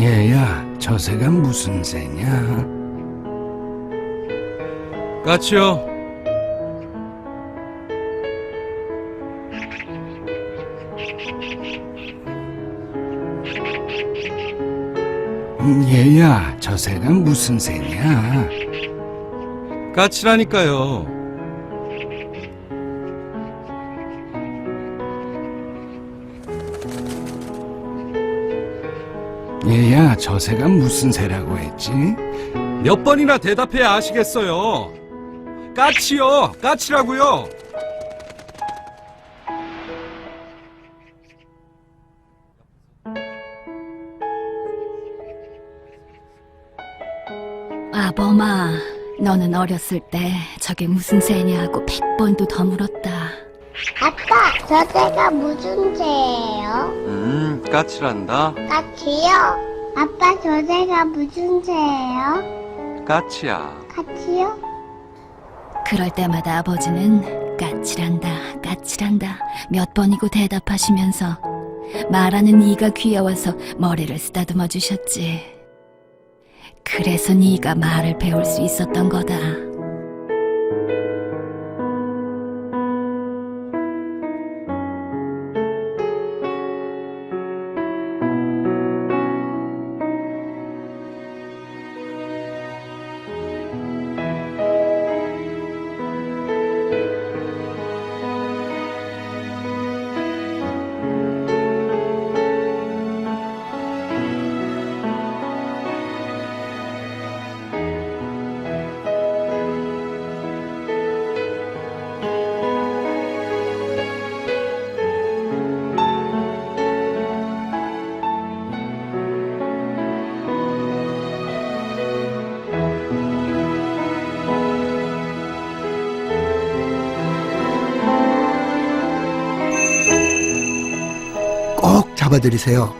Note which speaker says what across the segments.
Speaker 1: 얘야, 저 새가 무슨 새냐?
Speaker 2: 까치요.
Speaker 1: 얘야, 저 새가 무슨 새냐?
Speaker 2: 까치라니까요.
Speaker 1: 얘야, 저 새가 무슨 새라고 했지?
Speaker 2: 몇 번이나 대답해야 아시겠어요. 까치요. 까치라고요.
Speaker 3: 아범아, 너는 어렸을 때 저게 무슨 새냐고 100번도 더 물었다.
Speaker 4: 아빠, 저 새가 무슨 새예요?
Speaker 2: 까치란다.
Speaker 4: 까치요? 아빠, 저 새가 무슨 새예요?
Speaker 2: 까치야.
Speaker 4: 까치요?
Speaker 3: 그럴 때마다 아버지는 까칠한다, 까칠한다 몇 번이고 대답하시면서 말하는 이가 귀여워서 머리를 쓰다듬어 주셨지. 그래서 네가 말을 배울 수 있었던 거다.
Speaker 5: 꼭 잡아드리세요.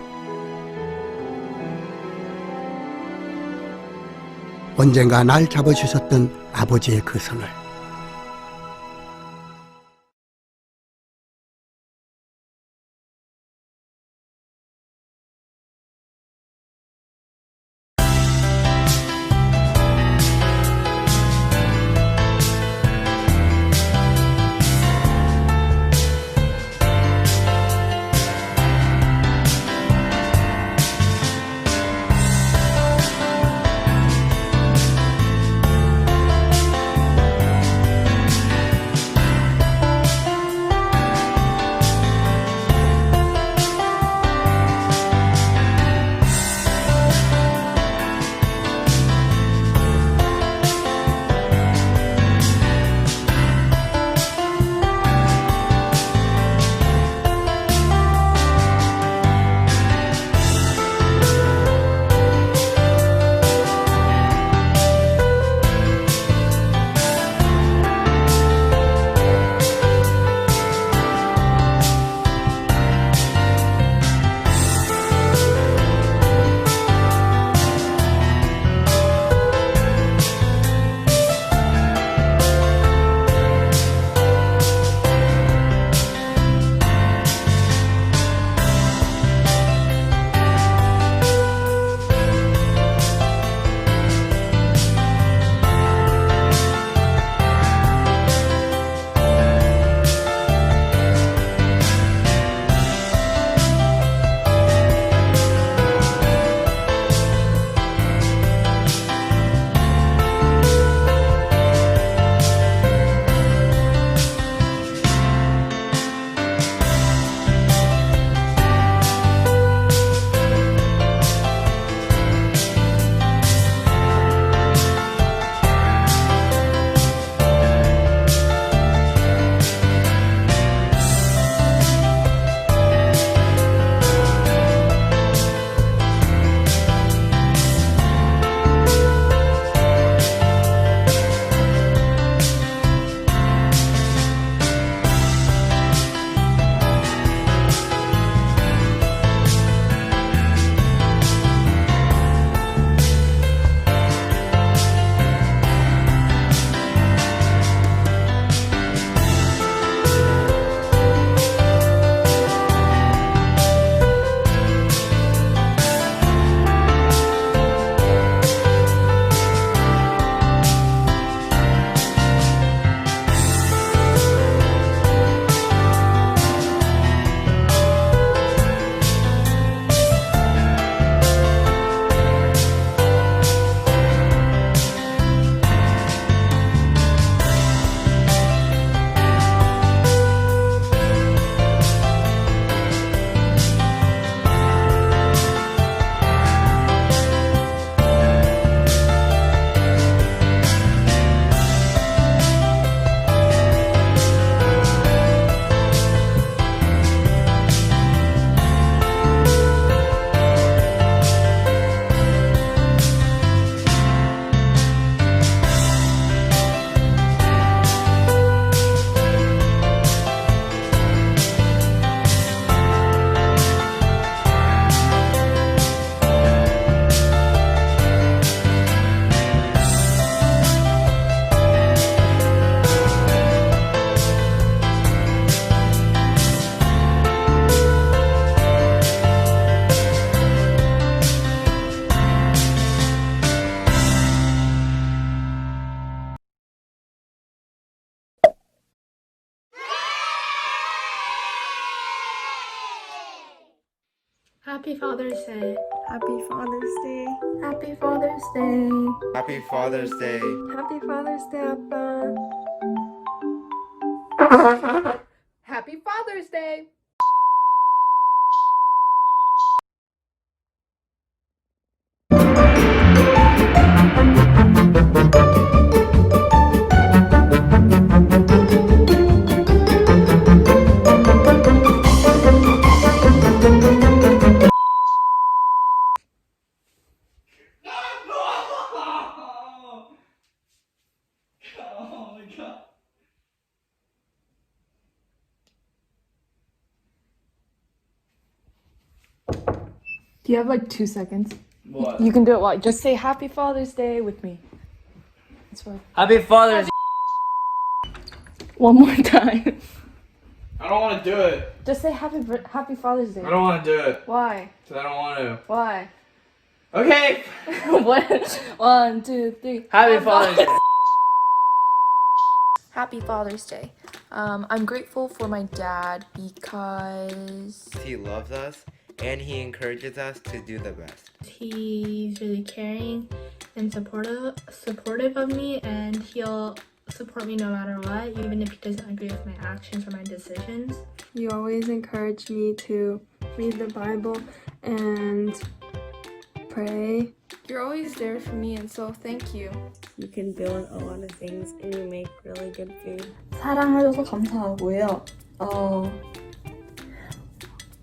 Speaker 5: 언젠가 날 잡아주셨던 아버지의 그 손을.
Speaker 6: Happy Father's Day.
Speaker 7: Happy Father's Day.
Speaker 6: Happy Father's Day.
Speaker 8: Happy Father's Day.
Speaker 7: Happy Father's Day, 아빠.
Speaker 6: Happy Father's Day. Do you have like 2 seconds?
Speaker 9: What?
Speaker 6: You can do it. What? Just say Happy Father's Day with me. That's what.
Speaker 9: Happy Father's
Speaker 6: One more time.
Speaker 9: I don't want to do it.
Speaker 6: Just say Happy Father's Day.
Speaker 9: I don't want to do it.
Speaker 6: Why?
Speaker 9: Because I don't want to.
Speaker 6: Why?
Speaker 9: Okay.
Speaker 6: What? 1, 2, 3.
Speaker 9: Happy Father's Day.
Speaker 10: Happy Father's Day. I'm grateful for my dad because
Speaker 8: He loves us and he encourages us to do the best.
Speaker 6: He's really caring and supportive of me, and he'll support me no matter what, even if he doesn't agree with my actions or my decisions.
Speaker 7: You always encourage me to read the Bible and pray.
Speaker 10: you're always there for me, and so thank you.
Speaker 7: You can build a lot of things and you make really good food.
Speaker 11: 사랑해줘서 감사하고요.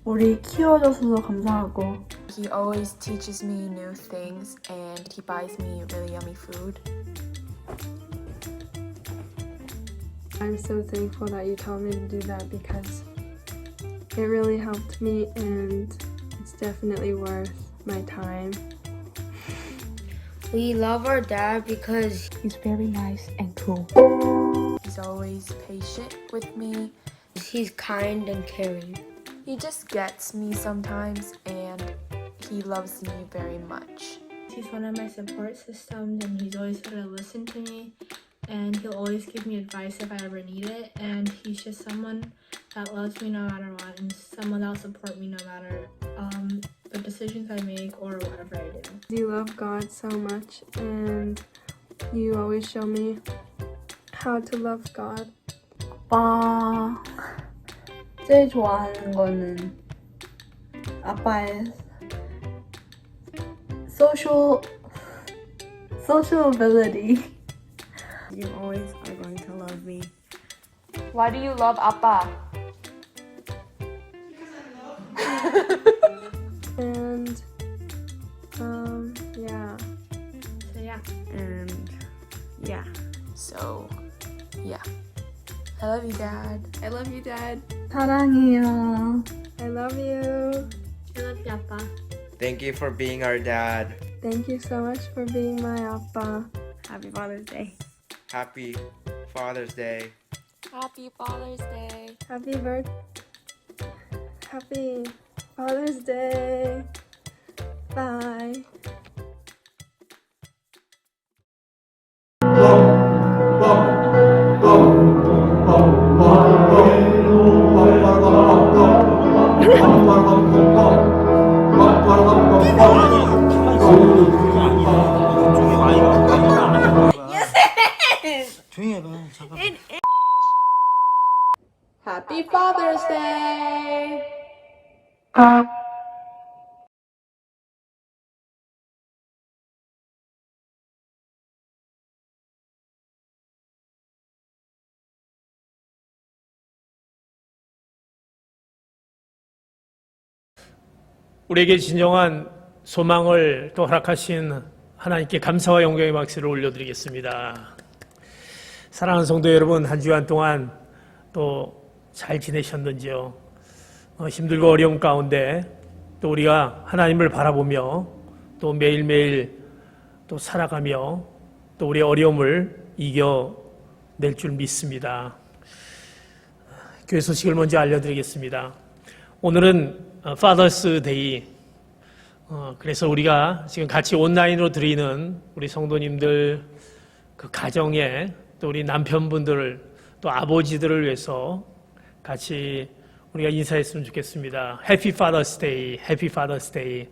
Speaker 11: 우리 키워줘서 감사하고.
Speaker 10: He always teaches me new things, and he buys me really yummy food.
Speaker 7: I'm so thankful that you told me to do that because it really helped me and it's definitely worth my time.
Speaker 4: We love our dad because
Speaker 3: He's very nice and cool.
Speaker 10: He's always patient with me.
Speaker 4: he's kind and caring.
Speaker 10: He just gets me sometimes, and he loves me very much.
Speaker 6: He's one of my support systems, and he's always there to listen to me, and he'll always give me advice if I ever need it, and he's just someone that loves me no matter what, and someone that'll support me no matter the decisions I make or whatever I do.
Speaker 7: You love God so much and you always show me how to love God.
Speaker 11: 아빠 제일 좋아하는 거는 아빠의 social ability.
Speaker 7: You always are going to love me.
Speaker 10: Why do you love Appa?
Speaker 7: And yeah.
Speaker 6: So yeah.
Speaker 7: And yeah.
Speaker 10: So, yeah. I love you, Dad.
Speaker 7: I love you, Dad.
Speaker 11: 사랑해요.
Speaker 7: I love you.
Speaker 6: I love you, Appa.
Speaker 8: Thank you for being our dad.
Speaker 7: Thank you so much for being my appa.
Speaker 11: Happy Father's Day.
Speaker 8: Happy Father's Day.
Speaker 10: Happy Father's Day.
Speaker 7: Happy Father's Day. Bye.
Speaker 6: Happy Father's Day!
Speaker 12: 우리에게 진정한 소망을 또 허락하신 하나님께 감사와 영광의 박수를 올려드리겠습니다. 사랑하는 성도 여러분, 한 주간 동안 또 잘 지내셨는지요? 힘들고 어려움 가운데 또 우리가 하나님을 바라보며 또 매일매일 또 살아가며 또 우리의 어려움을 이겨낼 줄 믿습니다. 교회 소식을 먼저 알려드리겠습니다. 오늘은 Father's Day. 그래서 우리가 지금 같이 온라인으로 드리는 우리 성도님들 그 가정에 또 우리 남편분들을 또 아버지들을 위해서 같이 우리가 인사했으면 좋겠습니다. Happy Father's Day, Happy Father's Day.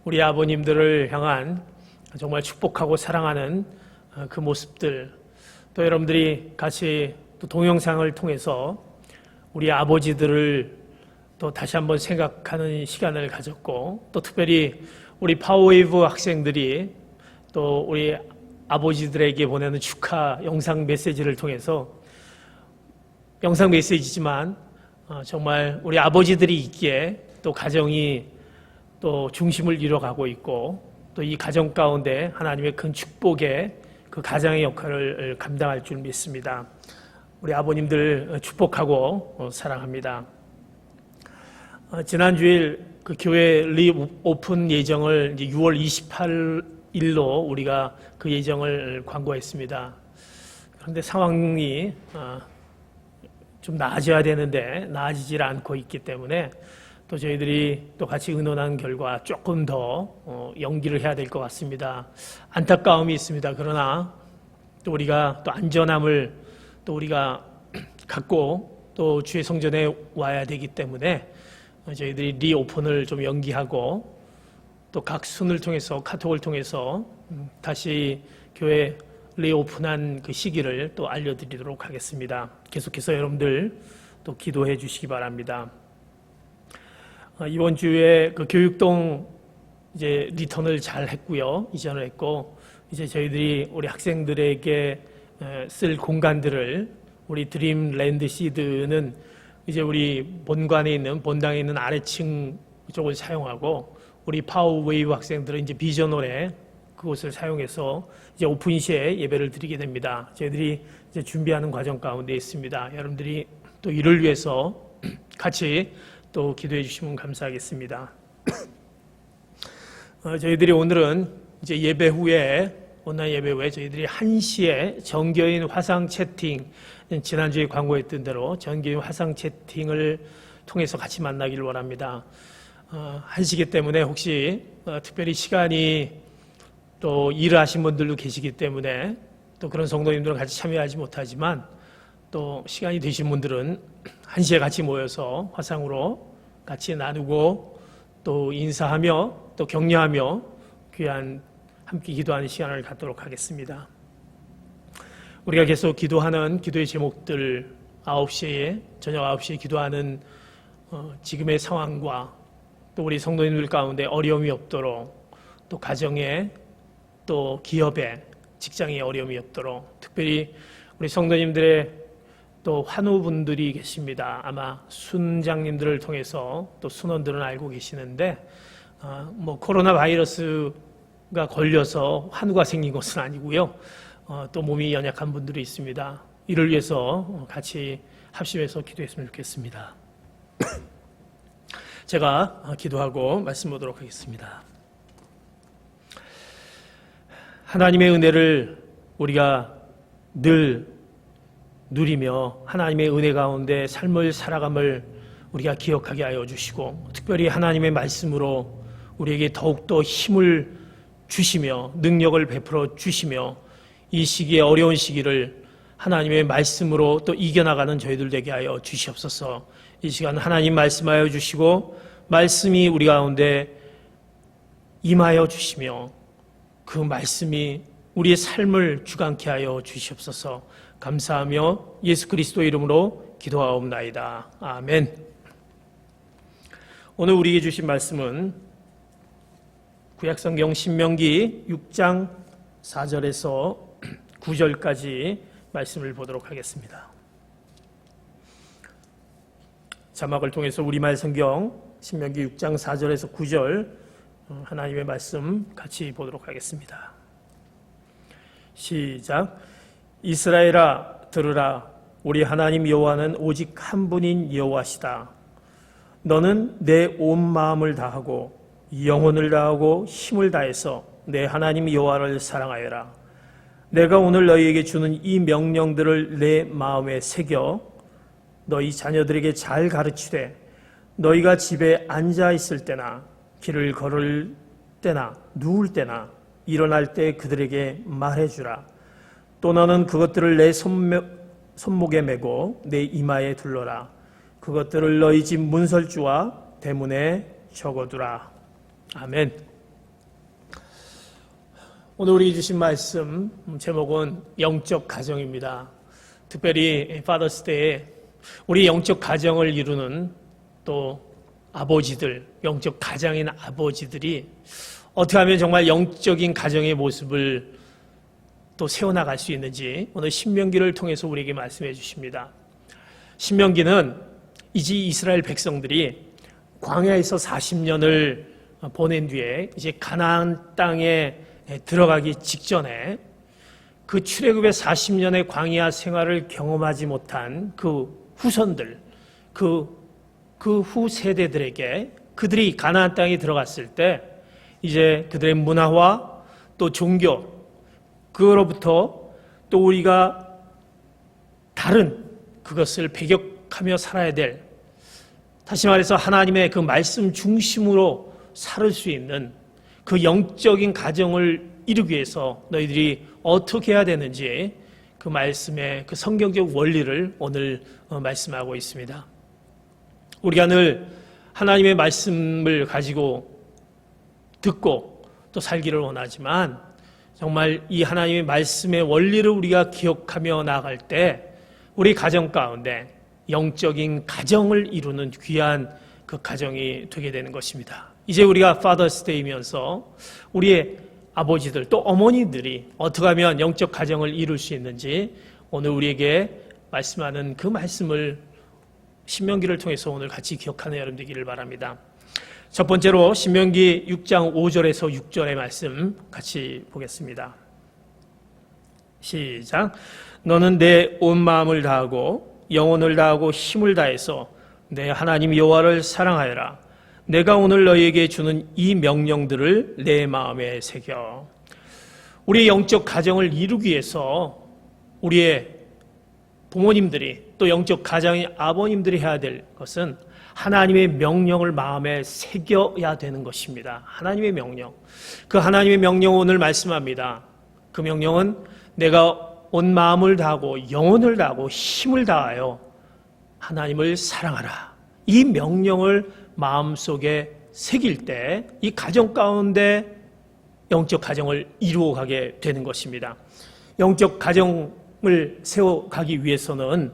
Speaker 12: 우리 아버님들을 향한 정말 축복하고 사랑하는 그 모습들, 또 여러분들이 같이 또 동영상을 통해서 우리 아버지들을 또 다시 한번 생각하는 시간을 가졌고, 또 특별히 우리 파워웨이브 학생들이 또 우리 아버지들에게 보내는 축하 영상 메시지를 통해서, 영상 메시지지만 정말 우리 아버지들이 있기에 또 가정이 또 중심을 이뤄가고 있고, 또 이 가정 가운데 하나님의 큰 축복의 그 가장의 역할을 감당할 줄 믿습니다. 우리 아버님들 축복하고 사랑합니다. 지난 주일 그 교회 리오픈 예정을 이제 6월 28일로 우리가 그 예정을 광고했습니다. 그런데 상황이 좀 나아져야 되는데 나아지질 않고 있기 때문에 또 저희들이 또 같이 의논한 결과 조금 더 연기를 해야 될 것 같습니다. 안타까움이 있습니다. 그러나 또 우리가 또 안전함을 또 우리가 갖고 또 주의 성전에 와야 되기 때문에 저희들이 리오픈을 좀 연기하고 또 각 순을 통해서 카톡을 통해서 다시 교회 리오픈한 그 시기를 또 알려드리도록 하겠습니다. 계속해서 여러분들 또 기도해 주시기 바랍니다. 이번 주에 그 교육동 이제 리턴을 잘 했고요. 이전을 했고, 이제 저희들이 우리 학생들에게 쓸 공간들을 우리 드림랜드 시드는 이제 우리 본관에 있는, 본당에 있는 아래층 쪽을 사용하고, 우리 파워웨이브 학생들은 이제 비전홀에 그곳을 사용해서 이제 오픈 시에 예배를 드리게 됩니다. 저희들이 이제 준비하는 과정 가운데 있습니다. 여러분들이 또 이를 위해서 같이 또 기도해 주시면 감사하겠습니다. 저희들이 오늘은 이제 예배 후에, 온라인 예배 후에 저희들이 1시에 정교인 화상 채팅, 지난주에 광고했던 대로 정교인 화상 채팅을 통해서 같이 만나기를 원합니다. 1시기 때문에 혹시 특별히 시간이 또 일을 하신 분들도 계시기 때문에 또 그런 성도님들은 같이 참여하지 못하지만, 또 시간이 되신 분들은 1시에 같이 모여서 화상으로 같이 나누고 또 인사하며 또 격려하며 귀한 함께 기도하는 시간을 갖도록 하겠습니다. 우리가 계속 기도하는 기도의 제목들, 9시에, 저녁 9시에 기도하는 지금의 상황과 또 우리 성도님들 가운데 어려움이 없도록, 또 가정에, 또 기업에, 직장에 어려움이 없도록, 특별히 우리 성도님들의 또 환우분들이 계십니다. 아마 순장님들을 통해서 또 순원들은 알고 계시는데, 뭐 코로나 바이러스가 걸려서 환우가 생긴 것은 아니고요. 또 몸이 연약한 분들이 있습니다. 이를 위해서 같이 합심해서 기도했으면 좋겠습니다. 제가 기도하고 말씀 보도록 하겠습니다. 하나님의 은혜를 우리가 늘 누리며 하나님의 은혜 가운데 삶을 살아감을 우리가 기억하게 하여 주시고, 특별히 하나님의 말씀으로 우리에게 더욱더 힘을 주시며 능력을 베풀어 주시며, 이 시기에 어려운 시기를 하나님의 말씀으로 또 이겨나가는 저희들 되게 하여 주시옵소서. 이 시간 하나님 말씀하여 주시고 말씀이 우리 가운데 임하여 주시며 그 말씀이 우리의 삶을 주관케 하여 주시옵소서. 감사하며 예수 그리스도 이름으로 기도하옵나이다. 아멘. 오늘 우리에게 주신 말씀은 구약성경 신명기 6장 4절에서 9절까지 말씀을 보도록 하겠습니다. 자막을 통해서 우리말 성경 신명기 6장 4절에서 9절 하나님의 말씀 같이 보도록 하겠습니다. 시작. 이스라엘아 들으라. 우리 하나님 여호와는 오직 한 분인 여호와시다. 너는 내 온 마음을 다하고 영혼을 다하고 힘을 다해서 내 하나님 여호와를 사랑하여라. 내가 오늘 너희에게 주는 이 명령들을 내 마음에 새겨 너희 자녀들에게 잘 가르치되 너희가 집에 앉아 있을 때나 길을 걸을 때나 누울 때나 일어날 때 그들에게 말해주라. 또 너는 그것들을 내 손목에 메고 내 이마에 둘러라. 그것들을 너희 집 문설주와 대문에 적어두라. 아멘. 오늘 우리 주신 말씀 제목은 영적 가정입니다. 특별히 파더스 데이에 우리 영적 가정을 이루는 또 아버지들, 영적 가장인 아버지들이 어떻게 하면 정말 영적인 가정의 모습을 또 세워나갈 수 있는지 오늘 신명기를 통해서 우리에게 말씀해 주십니다. 신명기는 이제 이스라엘 백성들이 광야에서 40년을 보낸 뒤에 이제 가나안 땅에 들어가기 직전에 그 출애굽의 40년의 광야 생활을 경험하지 못한 그 후손들, 그 후 세대들에게 그들이 가나안 땅에 들어갔을 때 이제 그들의 문화와 또 종교, 그로부터 또 우리가 다른 그것을 배격하며 살아야 될, 다시 말해서 하나님의 그 말씀 중심으로 살 수 있는 그 영적인 가정을 이루기 위해서 너희들이 어떻게 해야 되는지 그 말씀의 그 성경적 원리를 오늘 말씀하고 있습니다. 우리가 늘 하나님의 말씀을 가지고 듣고 또 살기를 원하지만 정말 이 하나님의 말씀의 원리를 우리가 기억하며 나아갈 때 우리 가정 가운데 영적인 가정을 이루는 귀한 그 가정이 되게 되는 것입니다. 이제 우리가 파더스 데이면서 우리의 아버지들 또 어머니들이 어떻게 하면 영적 가정을 이룰 수 있는지 오늘 우리에게 말씀하는 그 말씀을 신명기를 통해서 오늘 같이 기억하는 여러분 되기를 바랍니다. 첫 번째로 신명기 6장 5절에서 6절의 말씀 같이 보겠습니다. 시작. 너는 내 온 마음을 다하고 영혼을 다하고 힘을 다해서 내 하나님 여호와를 사랑하여라. 내가 오늘 너희에게 주는 이 명령들을 내 마음에 새겨. 우리의 영적 가정을 이루기 위해서 우리의 부모님들이 또 영적 가정의 아버님들이 해야 될 것은 하나님의 명령을 마음에 새겨야 되는 것입니다. 하나님의 명령. 그 하나님의 명령 오늘 말씀합니다. 그 명령은 내가 온 마음을 다하고 영혼을 다하고 힘을 다하여 하나님을 사랑하라. 이 명령을 마음속에 새길 때 이 가정 가운데 영적 가정을 이루어가게 되는 것입니다. 영적 가정을 세워가기 위해서는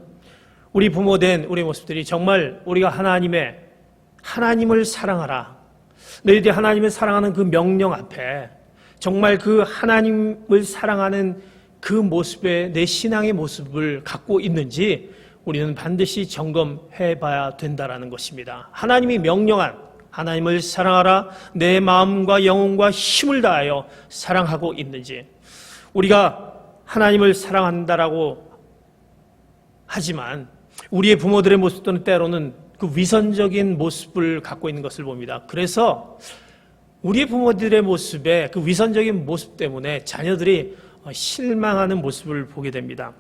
Speaker 12: 우리 부모된 우리 모습들이 정말 우리가 하나님을 사랑하라. 너희들이 하나님을 사랑하는 그 명령 앞에 정말 그 하나님을 사랑하는 그 모습에 내 신앙의 모습을 갖고 있는지 우리는 반드시 점검해 봐야 된다는 것입니다. 하나님이 명령한 하나님을 사랑하라. 내 마음과 영혼과 힘을 다하여 사랑하고 있는지, 우리가 하나님을 사랑한다라고 하지만 우리의 부모들의 모습들은 때로는 그 위선적인 모습을 갖고 있는 것을 봅니다. 그래서 우리의 부모들의 모습에 그 위선적인 모습 때문에 자녀들이 실망하는 모습을 보게 됩니다.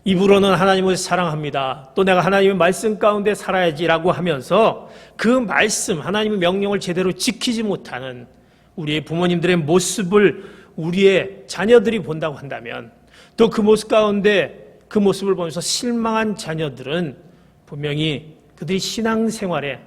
Speaker 12: 입으로는 하나님을 사랑합니다. 또 내가 하나님의 말씀 가운데 살아야지라고 하면서 그 말씀, 하나님의 명령을 제대로 지키지 못하는 우리의 부모님들의 모습을 우리의 자녀들이 본다고 한다면, 또 그 모습 가운데 그 모습을 보면서 실망한 자녀들은 분명히 그들이 신앙생활에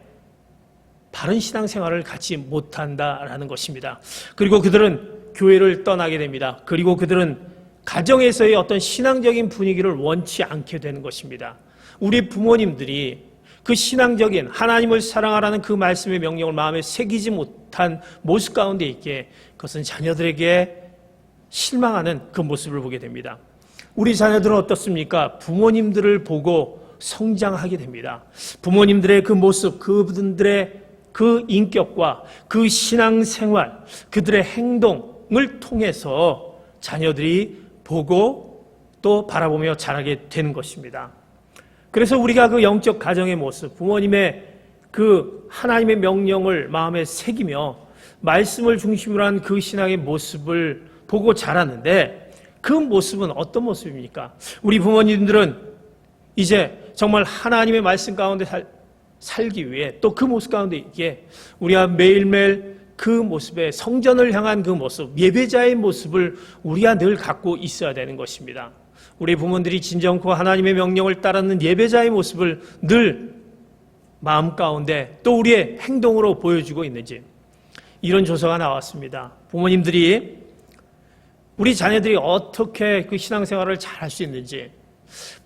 Speaker 12: 바른 신앙생활을 갖지 못한다라는 것입니다. 그리고 그들은 교회를 떠나게 됩니다. 그리고 그들은 가정에서의 어떤 신앙적인 분위기를 원치 않게 되는 것입니다. 우리 부모님들이 그 신앙적인 하나님을 사랑하라는 그 말씀의 명령을 마음에 새기지 못한 모습 가운데 있게 그것은 자녀들에게 실망하는 그 모습을 보게 됩니다. 우리 자녀들은 어떻습니까? 부모님들을 보고 성장하게 됩니다. 부모님들의 그 모습, 그분들의 그 인격과 그 신앙생활, 그들의 행동을 통해서 자녀들이 보고 또 바라보며 자라게 되는 것입니다. 그래서 우리가 그 영적 가정의 모습, 부모님의 그 하나님의 명령을 마음에 새기며 말씀을 중심으로 한 그 신앙의 모습을 보고 자라는데, 그 모습은 어떤 모습입니까? 우리 부모님들은 이제 정말 하나님의 말씀 가운데 살기 위해 또 그 모습 가운데 있기에 우리가 매일매일 그 모습에 성전을 향한 그 모습, 예배자의 모습을 우리가 늘 갖고 있어야 되는 것입니다. 우리 부모들이 진정코 하나님의 명령을 따르는 예배자의 모습을 늘 마음 가운데 또 우리의 행동으로 보여주고 있는지, 이런 조사가 나왔습니다. 부모님들이 우리 자녀들이 어떻게 그 신앙생활을 잘 할 수 있는지,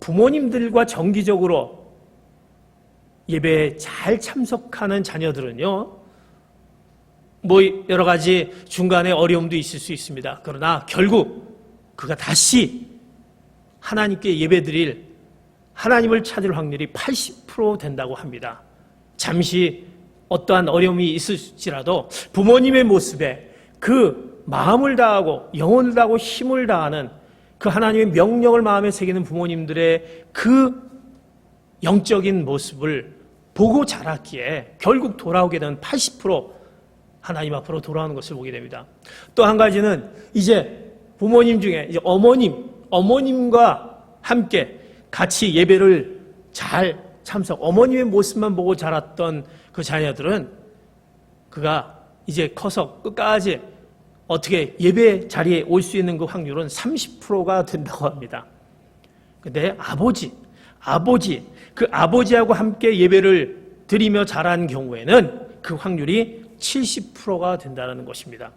Speaker 12: 부모님들과 정기적으로 예배에 잘 참석하는 자녀들은요, 뭐 여러 가지 중간에 어려움도 있을 수 있습니다. 그러나 결국 그가 다시 하나님께 예배드릴, 하나님을 찾을 확률이 80% 된다고 합니다. 잠시 어떠한 어려움이 있을지라도 부모님의 모습에 그 마음을 다하고 영혼을 다하고 힘을 다하는 그 하나님의 명령을 마음에 새기는 부모님들의 그 영적인 모습을 보고 자랐기에 결국 돌아오게 되는 80% 하나님 앞으로 돌아오는 것을 보게 됩니다. 또 한 가지는 이제 부모님 중에 이제 어머님과 함께 같이 예배를 잘 참석, 어머님의 모습만 보고 자랐던 그 자녀들은 그가 이제 커서 끝까지 어떻게 예배 자리에 올 수 있는 그 확률은 30%가 된다고 합니다. 근데 그 아버지하고 함께 예배를 드리며 자란 경우에는 그 확률이 70%가 된다는 것입니다.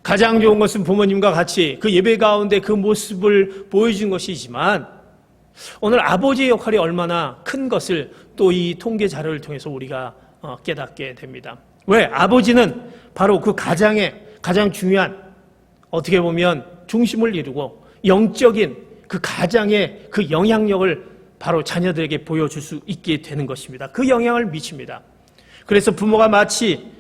Speaker 12: 가장 좋은 것은 부모님과 같이 그 예배 가운데 그 모습을 보여준 것이지만, 오늘 아버지의 역할이 얼마나 큰 것을 또 이 통계 자료를 통해서 우리가 깨닫게 됩니다. 왜? 아버지는 바로 그 가장의 가장 중요한, 어떻게 보면 중심을 이루고 영적인 그 가장의 그 영향력을 바로 자녀들에게 보여줄 수 있게 되는 것입니다. 그 영향을 미칩니다. 그래서 부모가 마치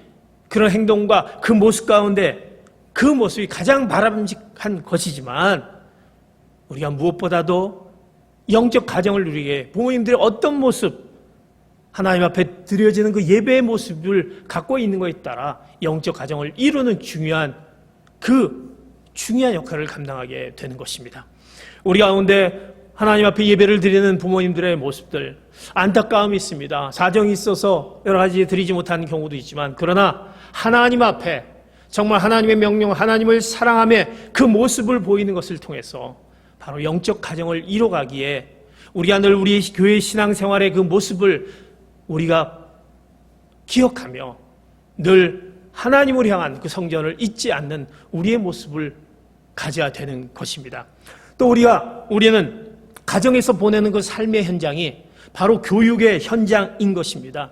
Speaker 12: 그런 행동과 그 모습 가운데 그 모습이 가장 바람직한 것이지만, 우리가 무엇보다도 영적 가정을 누리게 부모님들의 어떤 모습, 하나님 앞에 드려지는 그 예배의 모습을 갖고 있는 것에 따라 영적 가정을 이루는 중요한 역할을 감당하게 되는 것입니다. 우리 가운데 하나님 앞에 예배를 드리는 부모님들의 모습들, 안타까움이 있습니다. 사정이 있어서 여러 가지 드리지 못하는 경우도 있지만, 그러나 하나님 앞에 정말 하나님의 명령, 하나님을 사랑하며 그 모습을 보이는 것을 통해서 바로 영적 가정을 이뤄가기에 우리가 늘 우리 교회 신앙생활의 그 모습을 우리가 기억하며 늘 하나님을 향한 그 성전을 잊지 않는 우리의 모습을 가져야 되는 것입니다. 또 우리는 가정에서 보내는 그 삶의 현장이 바로 교육의 현장인 것입니다.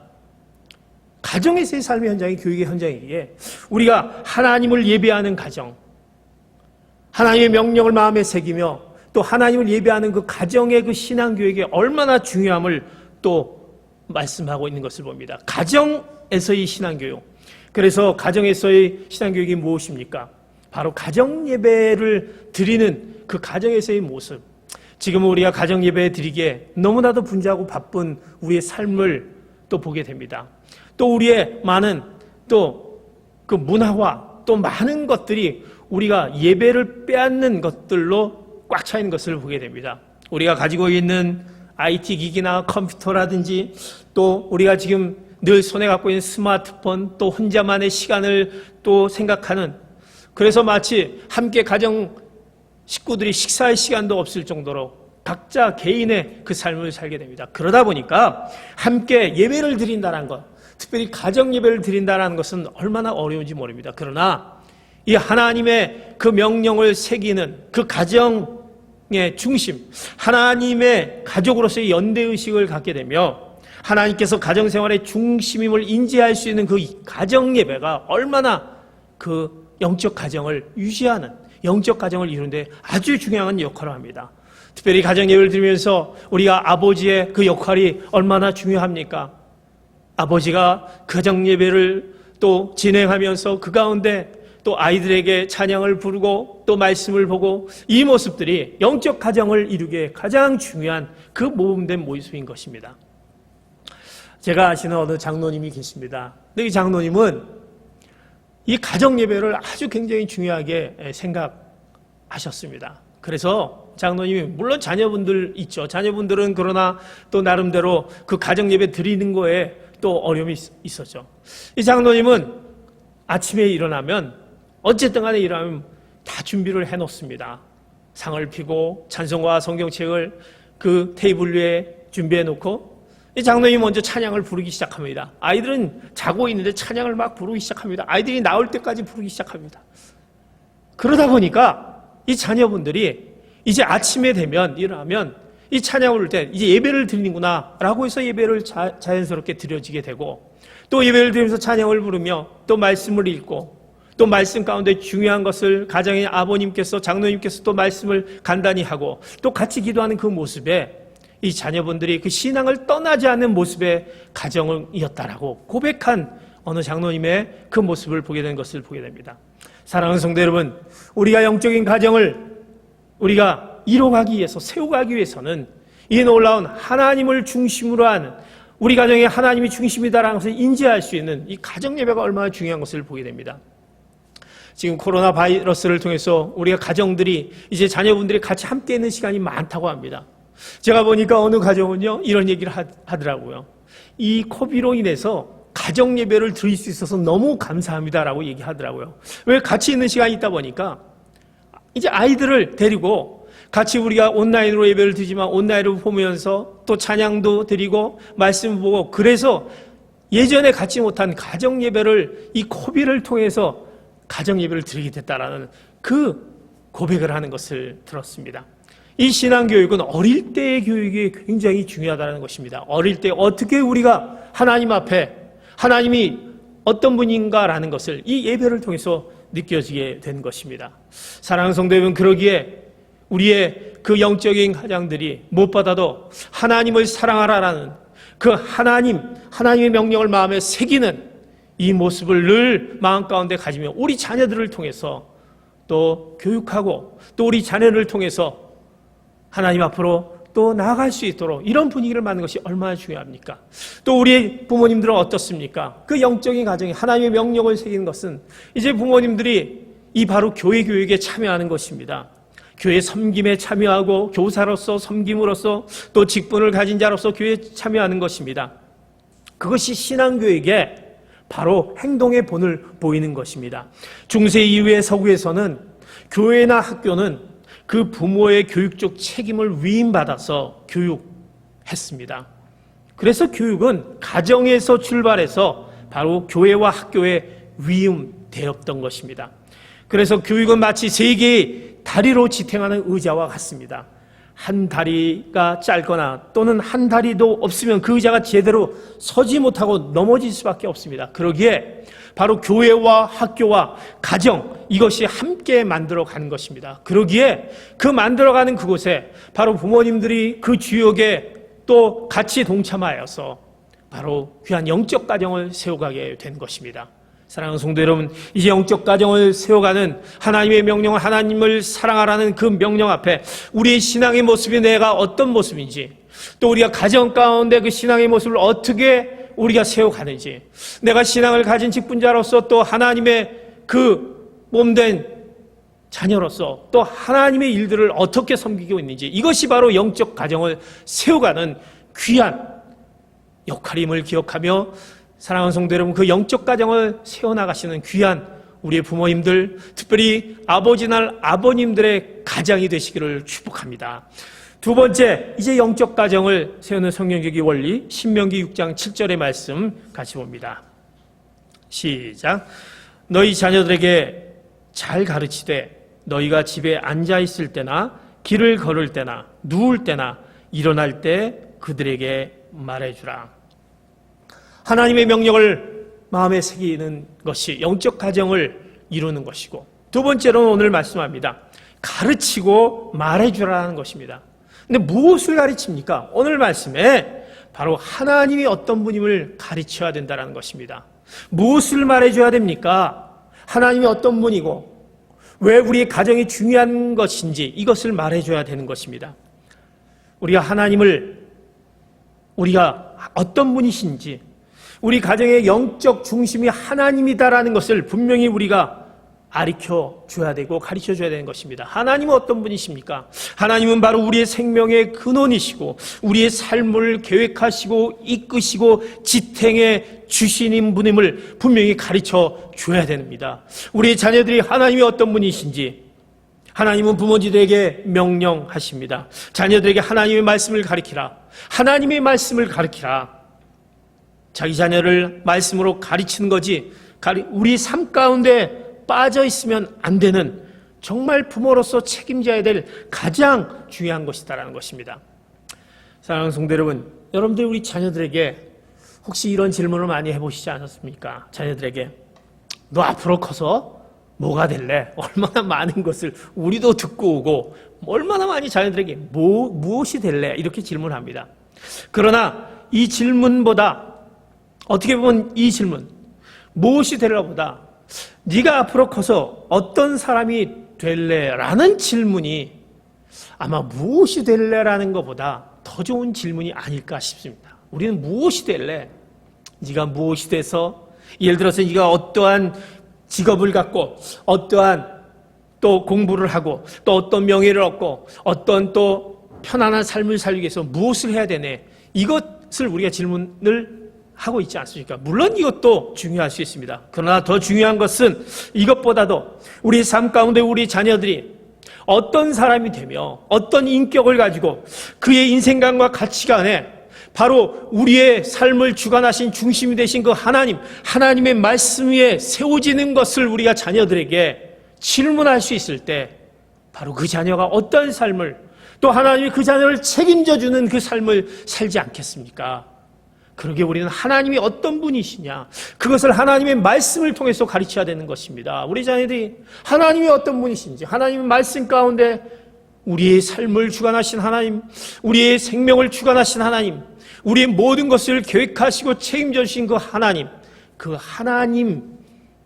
Speaker 12: 가정에서의 삶의 현장이 교육의 현장이기에 우리가 하나님을 예배하는 가정, 하나님의 명령을 마음에 새기며 또 하나님을 예배하는 그 가정의 그 신앙교육이 얼마나 중요함을 또 말씀하고 있는 것을 봅니다. 가정에서의 신앙교육. 그래서 가정에서의 신앙교육이 무엇입니까? 바로 가정 예배를 드리는 그 가정에서의 모습. 지금 우리가 가정 예배 드리기에 너무나도 분주하고 바쁜 우리의 삶을 또 보게 됩니다. 또 우리의 많은 또 그 문화와 또 많은 것들이 우리가 예배를 빼앗는 것들로 꽉 차 있는 것을 보게 됩니다. 우리가 가지고 있는 IT 기기나 컴퓨터라든지 또 우리가 지금 늘 손에 갖고 있는 스마트폰, 또 혼자만의 시간을 또 생각하는, 그래서 마치 함께 가정 식구들이 식사할 시간도 없을 정도로 각자 개인의 그 삶을 살게 됩니다. 그러다 보니까 함께 예배를 드린다는 것, 특별히 가정 예배를 드린다는 것은 얼마나 어려운지 모릅니다. 그러나 이 하나님의 그 명령을 새기는 그 가정의 중심, 하나님의 가족으로서의 연대의식을 갖게 되며 하나님께서 가정생활의 중심임을 인지할 수 있는 그 가정 예배가 얼마나 그 영적 가정을 유지하는, 영적 가정을 이루는데 아주 중요한 역할을 합니다. 특별히 가정 예배를 드리면서 우리가 아버지의 그 역할이 얼마나 중요합니까? 아버지가 가정 예배를 또 진행하면서 그 가운데 또 아이들에게 찬양을 부르고 또 말씀을 보고, 이 모습들이 영적 가정을 이루기에 가장 중요한 그 모범된 모습인 것입니다. 제가 아시는 어느 장로님이 계십니다. 근데 이 장로님은 이 가정 예배를 아주 굉장히 중요하게 생각하셨습니다. 그래서 장로님이, 물론 자녀분들 있죠. 자녀분들은 그러나 또 나름대로 그 가정 예배 드리는 거에 또 어려움이 있었죠. 이 장로님은 아침에 일어나면 어쨌든 간에 일어나면 다 준비를 해놓습니다. 상을 피고 찬송과 성경책을 그 테이블 위에 준비해 놓고 이 장로님이 먼저 찬양을 부르기 시작합니다. 아이들은 자고 있는데 찬양을 막 부르기 시작합니다. 아이들이 나올 때까지 부르기 시작합니다. 그러다 보니까 이 자녀분들이 이제 아침에 되면 일어나면 이 찬양을 부를 때 이제 예배를 드리는구나 라고 해서 예배를 자연스럽게 드려지게 되고, 또 예배를 드리면서 찬양을 부르며 또 말씀을 읽고, 또 말씀 가운데 중요한 것을 가정의 아버님께서, 장로님께서 또 말씀을 간단히 하고 또 같이 기도하는 그 모습에 이 자녀분들이 그 신앙을 떠나지 않는 모습의 가정이었다라고 고백한 어느 장로님의 그 모습을 보게 된 것을 보게 됩니다. 사랑하는 성도 여러분, 우리가 영적인 가정을 우리가 이뤄가기 위해서, 세워가기 위해서는 이 놀라운 하나님을 중심으로 하는, 우리 가정에 하나님이 중심이다라는 것을 인지할 수 있는 이 가정 예배가 얼마나 중요한 것을 보게 됩니다. 지금 코로나 바이러스를 통해서 우리가 가정들이 이제 자녀분들이 같이 함께 있는 시간이 많다고 합니다. 제가 보니까 어느 가정은요 이런 얘기를 하더라고요. 이 코비로 인해서 가정 예배를 드릴 수 있어서 너무 감사합니다라고 얘기하더라고요. 왜? 같이 있는 시간이 있다 보니까 이제 아이들을 데리고 같이 우리가 온라인으로 예배를 드리지만 온라인으로 보면서 또 찬양도 드리고 말씀 보고, 그래서 예전에 갖지 못한 가정 예배를 이 코비를 통해서 가정 예배를 드리게 됐다라는 그 고백을 하는 것을 들었습니다. 이 신앙교육은 어릴 때의 교육이 굉장히 중요하다는 것입니다. 어릴 때 어떻게 우리가 하나님 앞에 하나님이 어떤 분인가라는 것을 이 예배를 통해서 느껴지게 된 것입니다. 사랑하는 성도 여러분, 그러기에 우리의 그 영적인 가장들이 무엇보다도 하나님을 사랑하라라는 그 하나님의 명령을 마음에 새기는 이 모습을 늘 마음 가운데 가지며 우리 자녀들을 통해서 또 교육하고 또 우리 자녀를 통해서 하나님 앞으로 또 나아갈 수 있도록 이런 분위기를 만드는 것이 얼마나 중요합니까? 또 우리 부모님들은 어떻습니까? 그 영적인 가정에 하나님의 명령을 새기는 것은 이제 부모님들이 이 바로 교회 교육에 참여하는 것입니다. 교회 섬김에 참여하고 교사로서 섬김으로써 또 직분을 가진 자로서 교회에 참여하는 것입니다. 그것이 신앙교육의 바로 행동의 본을 보이는 것입니다. 중세 이후의 서구에서는 교회나 학교는 그 부모의 교육적 책임을 위임받아서 교육했습니다. 그래서 교육은 가정에서 출발해서 바로 교회와 학교에 위임되었던 것입니다. 그래서 교육은 마치 세 개의 다리로 지탱하는 의자와 같습니다. 한 다리가 짧거나 또는 한 다리도 없으면 그 의자가 제대로 서지 못하고 넘어질 수밖에 없습니다. 그러기에 바로 교회와 학교와 가정, 이것이 함께 만들어가는 것입니다. 그러기에 그 만들어가는 그곳에 바로 부모님들이 그 주역에 또 같이 동참하여서 바로 귀한 영적 가정을 세워가게 된 것입니다. 사랑하는 성도 여러분, 이제 영적 가정을 세워가는 하나님의 명령을, 하나님을 사랑하라는 그 명령 앞에 우리의 신앙의 모습이 내가 어떤 모습인지, 또 우리가 가정 가운데 그 신앙의 모습을 어떻게 우리가 세워가는지, 내가 신앙을 가진 직분자로서 또 하나님의 그 몸된 자녀로서 또 하나님의 일들을 어떻게 섬기고 있는지, 이것이 바로 영적 가정을 세워가는 귀한 역할임을 기억하며, 사랑하는 성도 여러분, 그 영적 가정을 세워나가시는 귀한 우리의 부모님들, 특별히 아버지날 아버님들의 가장이 되시기를 축복합니다. 두 번째, 이제 영적 가정을 세우는 성경적인 원리, 신명기 6장 7절의 말씀 같이 봅니다. 시작. 너희 자녀들에게 잘 가르치되 너희가 집에 앉아있을 때나 길을 걸을 때나 누울 때나 일어날 때 그들에게 말해주라. 하나님의 명령을 마음에 새기는 것이 영적 가정을 이루는 것이고, 두 번째로는 오늘 말씀합니다. 가르치고 말해주라는 것입니다. 근데 무엇을 가르칩니까? 오늘 말씀에 바로 하나님이 어떤 분임을 가르쳐야 된다는 것입니다. 무엇을 말해줘야 됩니까? 하나님이 어떤 분이고 왜 우리의 가정이 중요한 것인지 이것을 말해줘야 되는 것입니다. 우리가 어떤 분이신지, 우리 가정의 영적 중심이 하나님이다라는 것을 분명히 우리가 가르쳐 줘야 되고 가르쳐 줘야 되는 것입니다. 하나님은 어떤 분이십니까? 하나님은 바로 우리의 생명의 근원이시고 우리의 삶을 계획하시고 이끄시고 지탱해 주시는 분임을 분명히 가르쳐 줘야 됩니다. 우리 자녀들이 하나님이 어떤 분이신지, 하나님은 부모들에게 명령하십니다. 자녀들에게 하나님의 말씀을 가르치라. 하나님의 말씀을 가르치라. 자기 자녀를 말씀으로 가르치는 거지 우리 삶 가운데 빠져 있으면 안 되는 정말 부모로서 책임져야 될 가장 중요한 것이다라는 것입니다. 사랑하는 성도 여러분, 여러분들 우리 자녀들에게 혹시 이런 질문을 많이 해보시지 않았습니까? 자녀들에게 너 앞으로 커서 뭐가 될래? 얼마나 많은 것을 우리도 듣고 오고 얼마나 많이 자녀들에게 무엇이 될래? 이렇게 질문합니다. 그러나 이 질문보다 어떻게 보면 이 질문 무엇이 될래보다 네가 앞으로 커서 어떤 사람이 될래? 라는 질문이 아마 무엇이 될래라는 것보다 더 좋은 질문이 아닐까 싶습니다. 우리는 무엇이 될래? 네가 무엇이 돼서 예를 들어서 네가 어떠한 직업을 갖고 어떠한 또 공부를 하고 또 어떤 명예를 얻고 어떤 또 편안한 삶을 살기 위해서 무엇을 해야 되네? 이것을 우리가 질문을 하고 있지 않습니까? 물론 이것도 중요할 수 있습니다. 그러나 더 중요한 것은 이것보다도 우리 삶 가운데 우리 자녀들이 어떤 사람이 되며 어떤 인격을 가지고 그의 인생관과 가치관에 바로 우리의 삶을 주관하신 중심이 되신 그 하나님의 말씀 위에 세워지는 것을 우리가 자녀들에게 질문할 수 있을 때 바로 그 자녀가 어떤 삶을 또 하나님이 그 자녀를 책임져주는 그 삶을 살지 않겠습니까? 그러게 우리는 하나님이 어떤 분이시냐 그것을 하나님의 말씀을 통해서 가르쳐야 되는 것입니다. 우리 자녀들이 하나님이 어떤 분이신지 하나님의 말씀 가운데 우리의 삶을 주관하신 하나님, 우리의 생명을 주관하신 하나님, 우리의 모든 것을 계획하시고 책임져 주신 그 하나님,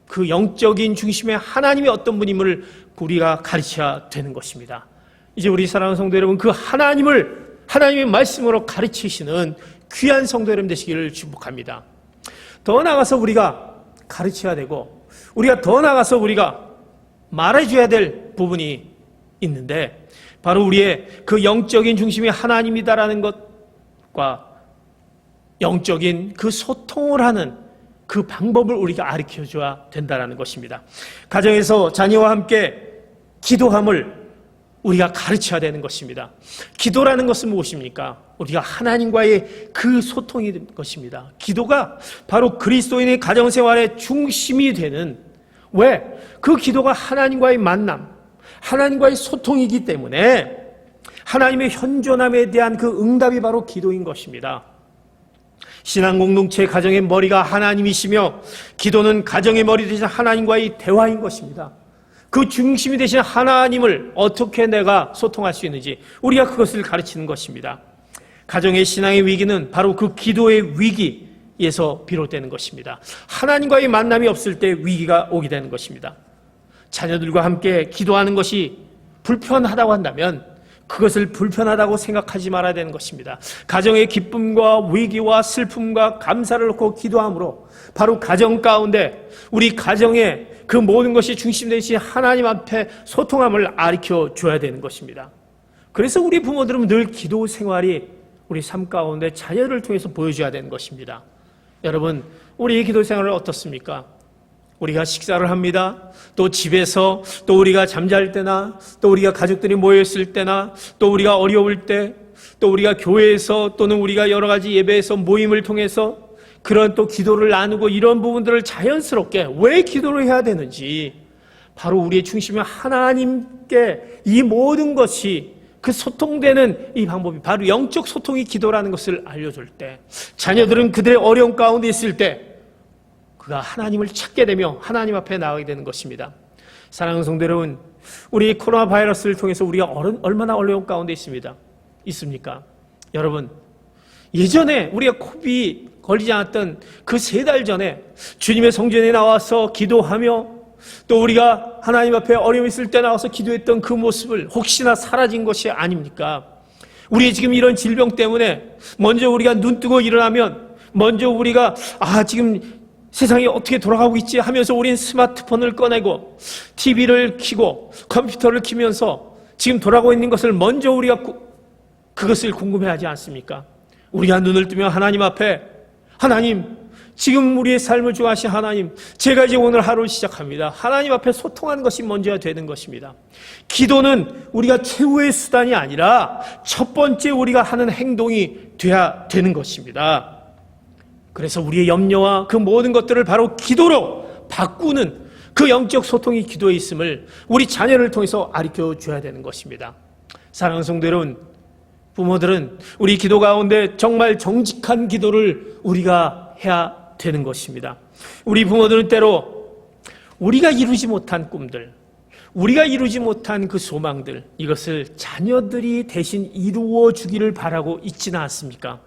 Speaker 12: 그 영적인 중심의 하나님이 어떤 분임을 우리가 가르쳐야 되는 것입니다. 이제 우리 사랑하는 성도 여러분, 그 하나님의 말씀으로 가르치시는 귀한 성도 여러분 되시기를 축복합니다. 더 나아가서 우리가 가르쳐야 되고 우리가 더 나아가서 우리가 말해줘야 될 부분이 있는데 바로 우리의 그 영적인 중심이 하나님이다라는 것과 영적인 그 소통을 하는 그 방법을 우리가 가르쳐줘야 된다는 것입니다. 가정에서 자녀와 함께 기도함을 우리가 가르쳐야 되는 것입니다. 기도라는 것은 무엇입니까? 우리가 하나님과의 그 소통이 것입니다. 기도가 바로 그리스도인의 가정생활의 중심이 되는 왜? 그 기도가 하나님과의 만남, 하나님과의 소통이기 때문에 하나님의 현존함에 대한 그 응답이 바로 기도인 것입니다. 신앙 공동체 가정의 머리가 하나님이시며 기도는 가정의 머리 되신 하나님과의 대화인 것입니다. 그 중심이 되신 하나님을 어떻게 내가 소통할 수 있는지 우리가 그것을 가르치는 것입니다. 가정의 신앙의 위기는 바로 그 기도의 위기에서 비롯되는 것입니다. 하나님과의 만남이 없을 때 위기가 오게 되는 것입니다. 자녀들과 함께 기도하는 것이 불편하다고 한다면 그것을 불편하다고 생각하지 말아야 되는 것입니다. 가정의 기쁨과 위기와 슬픔과 감사를 놓고 기도함으로 바로 가정 가운데 우리 가정의 그 모든 것이 중심되신 하나님 앞에 소통함을 가르쳐 줘야 되는 것입니다. 그래서 우리 부모들은 늘 기도 생활이 우리 삶 가운데 자녀를 통해서 보여줘야 되는 것입니다. 여러분, 우리의 기도 생활은 어떻습니까? 우리가 식사를 합니다. 또 집에서 또 우리가 잠잘 때나 또 우리가 가족들이 모여있을 때나 또 우리가 어려울 때 또 우리가 교회에서 또는 우리가 여러 가지 예배에서 모임을 통해서 그런 또 기도를 나누고 이런 부분들을 자연스럽게 왜 기도를 해야 되는지 바로 우리의 중심은 하나님께 이 모든 것이 그 소통되는 이 방법이 바로 영적 소통이 기도라는 것을 알려줄 때 자녀들은 그들의 어려움 가운데 있을 때 그가 하나님을 찾게 되며 하나님 앞에 나가게 되는 것입니다. 사랑하는 성도 여러분, 우리 코로나 바이러스를 통해서 우리가 얼마나 어려움 가운데 있습니까? 여러분, 예전에 우리가 코비드 걸리지 않았던 그 3달 전에 주님의 성전에 나와서 기도하며 또 우리가 하나님 앞에 어려움이 있을 때 나와서 기도했던 그 모습을 혹시나 사라진 것이 아닙니까? 우리 지금 이런 질병 때문에 먼저 우리가 눈 뜨고 일어나면 먼저 우리가 지금 세상이 어떻게 돌아가고 있지 하면서 우리는 스마트폰을 꺼내고 TV를 켜고 컴퓨터를 켜면서 지금 돌아가고 있는 것을 먼저 우리가 그것을 궁금해하지 않습니까? 우리가 눈을 뜨면 하나님 앞에 하나님 지금 우리의 삶을 주하신 하나님, 제가 이제 오늘 하루를 시작합니다. 하나님 앞에 소통하는 것이 먼저야 되는 것입니다. 기도는 우리가 최후의 수단이 아니라 첫 번째 우리가 하는 행동이 돼야 되는 것입니다. 그래서 우리의 염려와 그 모든 것들을 바로 기도로 바꾸는 그 영적 소통이 기도에 있음을 우리 자녀를 통해서 가르쳐 줘야 되는 것입니다. 사랑하는 성도 여러분, 부모들은 우리 기도 가운데 정말 정직한 기도를 우리가 해야 되는 것입니다. 우리 부모들은 때로 우리가 이루지 못한 꿈들, 우리가 이루지 못한 그 소망들, 이것을 자녀들이 대신 이루어 주기를 바라고 있지는 않습니까?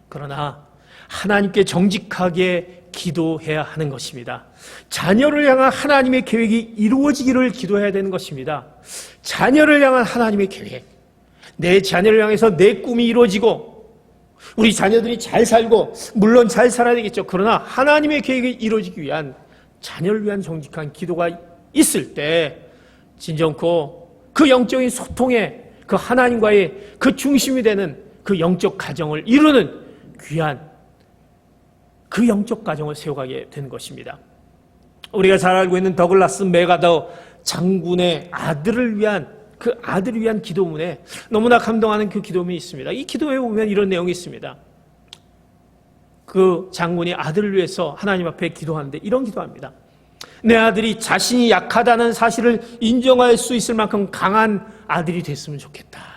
Speaker 12: 그러나 하나님께 정직하게 기도해야 하는 것입니다. 자녀를 향한 하나님의 계획이 이루어지기를 기도해야 되는 것입니다. 자녀를 향한 하나님의 계획, 내 자녀를 향해서 내 꿈이 이루어지고 우리 자녀들이 잘 살고 물론 잘 살아야 되겠죠. 그러나 하나님의 계획이 이루어지기 위한 자녀를 위한 정직한 기도가 있을 때 진정코 그 영적인 소통에 그 하나님과의 그 중심이 되는 그 영적 가정을 이루는 귀한 그 영적 가정을 세워가게 되는 것입니다. 우리가 잘 알고 있는 더글라스 맥아더 장군의 아들을 위한 그 아들을 위한 기도문에 너무나 감동하는 그 기도문이 있습니다. 이 기도에 보면 이런 내용이 있습니다. 그 장군이 아들을 위해서 하나님 앞에 기도하는데 이런 기도합니다. 내 아들이 자신이 약하다는 사실을 인정할 수 있을 만큼 강한 아들이 됐으면 좋겠다.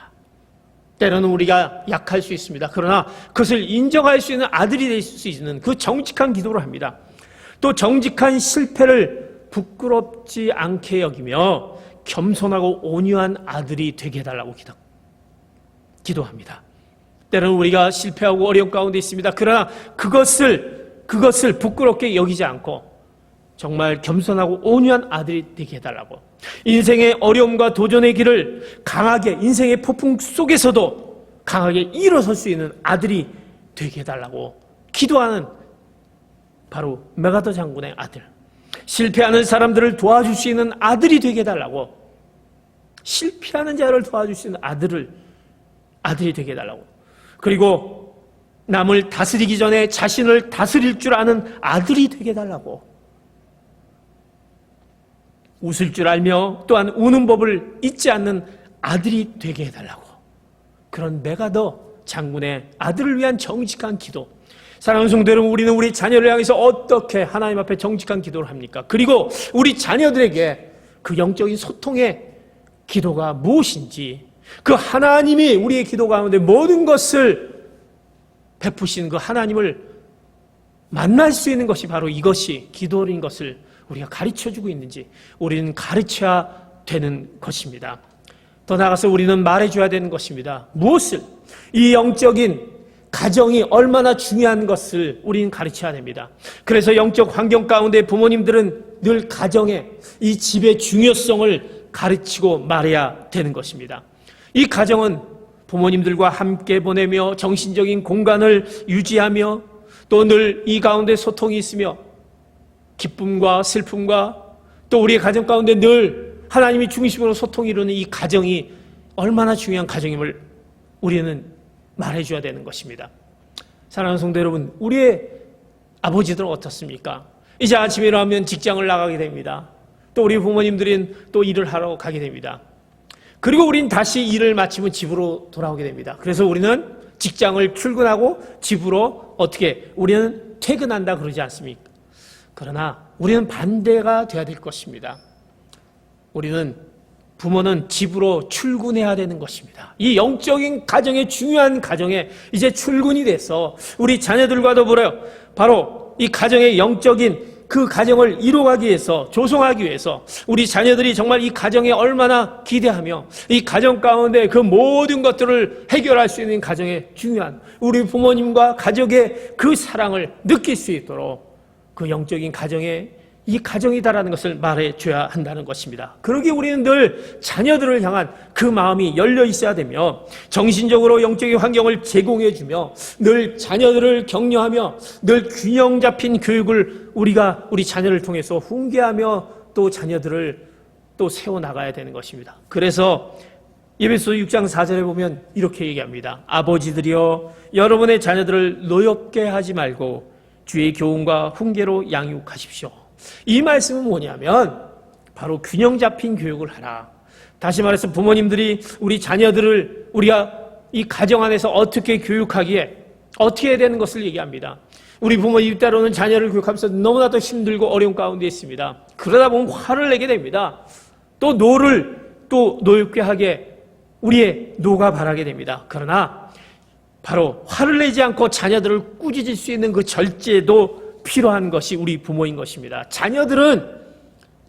Speaker 12: 때로는 우리가 약할 수 있습니다. 그러나 그것을 인정할 수 있는 아들이 될 수 있는 그 정직한 기도를 합니다. 또 정직한 실패를 부끄럽지 않게 여기며 겸손하고 온유한 아들이 되게 해달라고 기도합니다. 때로는 우리가 실패하고 어려움 가운데 있습니다. 그러나 그것을 부끄럽게 여기지 않고 정말 겸손하고 온유한 아들이 되게 해달라고, 인생의 어려움과 도전의 길을 강하게, 인생의 폭풍 속에서도 강하게 일어설 수 있는 아들이 되게 해달라고 기도하는 바로 맥아더 장군의 아들, 실패하는 사람들을 도와줄 수 있는 아들이 되게 해달라고, 실패하는 자를 도와줄 수 있는 아들이 되게 해달라고, 그리고 남을 다스리기 전에 자신을 다스릴 줄 아는 아들이 되게 해달라고, 웃을 줄 알며 또한 우는 법을 잊지 않는 아들이 되게 해달라고, 그런 맥아더 장군의 아들을 위한 정직한 기도. 사랑하는 성도 여러분, 우리는 우리 자녀를 향해서 어떻게 하나님 앞에 정직한 기도를 합니까? 그리고 우리 자녀들에게 그 영적인 소통의 기도가 무엇인지, 그 하나님이 우리의 기도 가운데 모든 것을 베푸신 그 하나님을 만날 수 있는 것이 바로 이것이 기도인 것을 우리가 가르쳐주고 있는지 우리는 가르쳐야 되는 것입니다. 더 나아가서 우리는 말해줘야 되는 것입니다. 무엇을? 이 영적인 가정이 얼마나 중요한 것을 우리는 가르쳐야 됩니다. 그래서 영적 환경 가운데 부모님들은 늘 가정의 이 집의 중요성을 가르치고 말해야 되는 것입니다. 이 가정은 부모님들과 함께 보내며 정신적인 공간을 유지하며 또 늘 이 가운데 소통이 있으며 기쁨과 슬픔과 또 우리의 가정 가운데 늘 하나님이 중심으로 소통이 이루는 이 가정이 얼마나 중요한 가정임을 우리는 말해줘야 되는 것입니다. 사랑하는 성도 여러분, 우리의 아버지들은 어떻습니까? 이제 아침에 일어나면 직장을 나가게 됩니다. 또 우리 부모님들은 또 일을 하러 가게 됩니다. 그리고 우린 다시 일을 마치면 집으로 돌아오게 됩니다. 그래서 우리는 직장을 출근하고 집으로 우리는 퇴근한다 그러지 않습니까? 그러나 우리는 반대가 돼야 될 것입니다. 부모는 집으로 출근해야 되는 것입니다. 이 영적인 가정의 중요한 가정에 이제 출근이 돼서 우리 자녀들과 더불어 바로 이 가정의 영적인 그 가정을 이루어가기 위해서, 조성하기 위해서 우리 자녀들이 정말 이 가정에 얼마나 기대하며 이 가정 가운데 그 모든 것들을 해결할 수 있는 가정의 중요한 우리 부모님과 가족의 그 사랑을 느낄 수 있도록 그 영적인 가정의 이 가정이다라는 것을 말해줘야 한다는 것입니다. 그러기에 우리는 늘 자녀들을 향한 그 마음이 열려 있어야 되며 정신적으로 영적인 환경을 제공해주며 늘 자녀들을 격려하며 늘 균형 잡힌 교육을 우리 자녀를 통해서 훈계하며 또 자녀들을 또 세워나가야 되는 것입니다. 그래서 에베소 6장 4절에 보면 이렇게 얘기합니다. 아버지들이여 여러분의 자녀들을 노엽게 하지 말고 주의 교훈과 훈계로 양육하십시오. 이 말씀은 뭐냐면 바로 균형 잡힌 교육을 하라. 다시 말해서 부모님들이 우리 자녀들을 우리가 이 가정 안에서 어떻게 교육하기에 어떻게 해야 되는 것을 얘기합니다. 우리 부모님 때로는 자녀를 교육하면서 너무나도 힘들고 어려운 가운데 있습니다. 그러다 보면 화를 내게 됩니다. 또 노엽게 하게 우리의 노가 바라게 됩니다. 그러나 바로 화를 내지 않고 자녀들을 꾸짖을 수 있는 그 절제도 필요한 것이 우리 부모인 것입니다. 자녀들은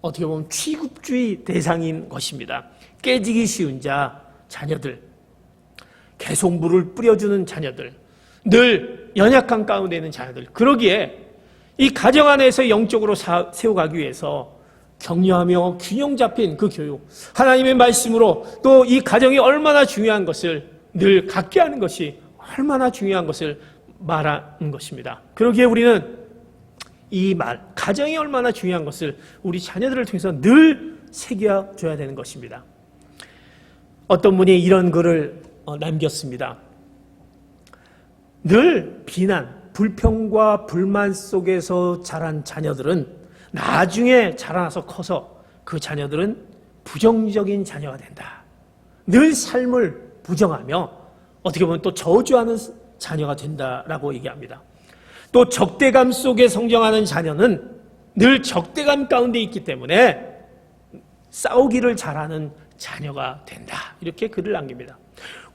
Speaker 12: 어떻게 보면 취급주의 대상인 것입니다. 깨지기 쉬운 자녀들, 개송부를 뿌려주는 자녀들, 늘 연약한 가운데 있는 자녀들. 그러기에 이 가정 안에서 영적으로 세워가기 위해서 격려하며 균형 잡힌 그 교육, 하나님의 말씀으로 또 이 가정이 얼마나 중요한 것을 늘 갖게 하는 것이 얼마나 중요한 것을 말하는 것입니다. 그러기에 우리는 이 가정이 얼마나 중요한 것을 우리 자녀들을 통해서 늘 새겨줘야 되는 것입니다. 어떤 분이 이런 글을 남겼습니다. 늘 비난, 불평과 불만 속에서 자란 자녀들은 나중에 자라나서 커서 그 자녀들은 부정적인 자녀가 된다. 늘 삶을 부정하며 어떻게 보면 또 저주하는 자녀가 된다라고 얘기합니다. 또 적대감 속에 성장하는 자녀는 늘 적대감 가운데 있기 때문에 싸우기를 잘하는 자녀가 된다. 이렇게 글을 남깁니다.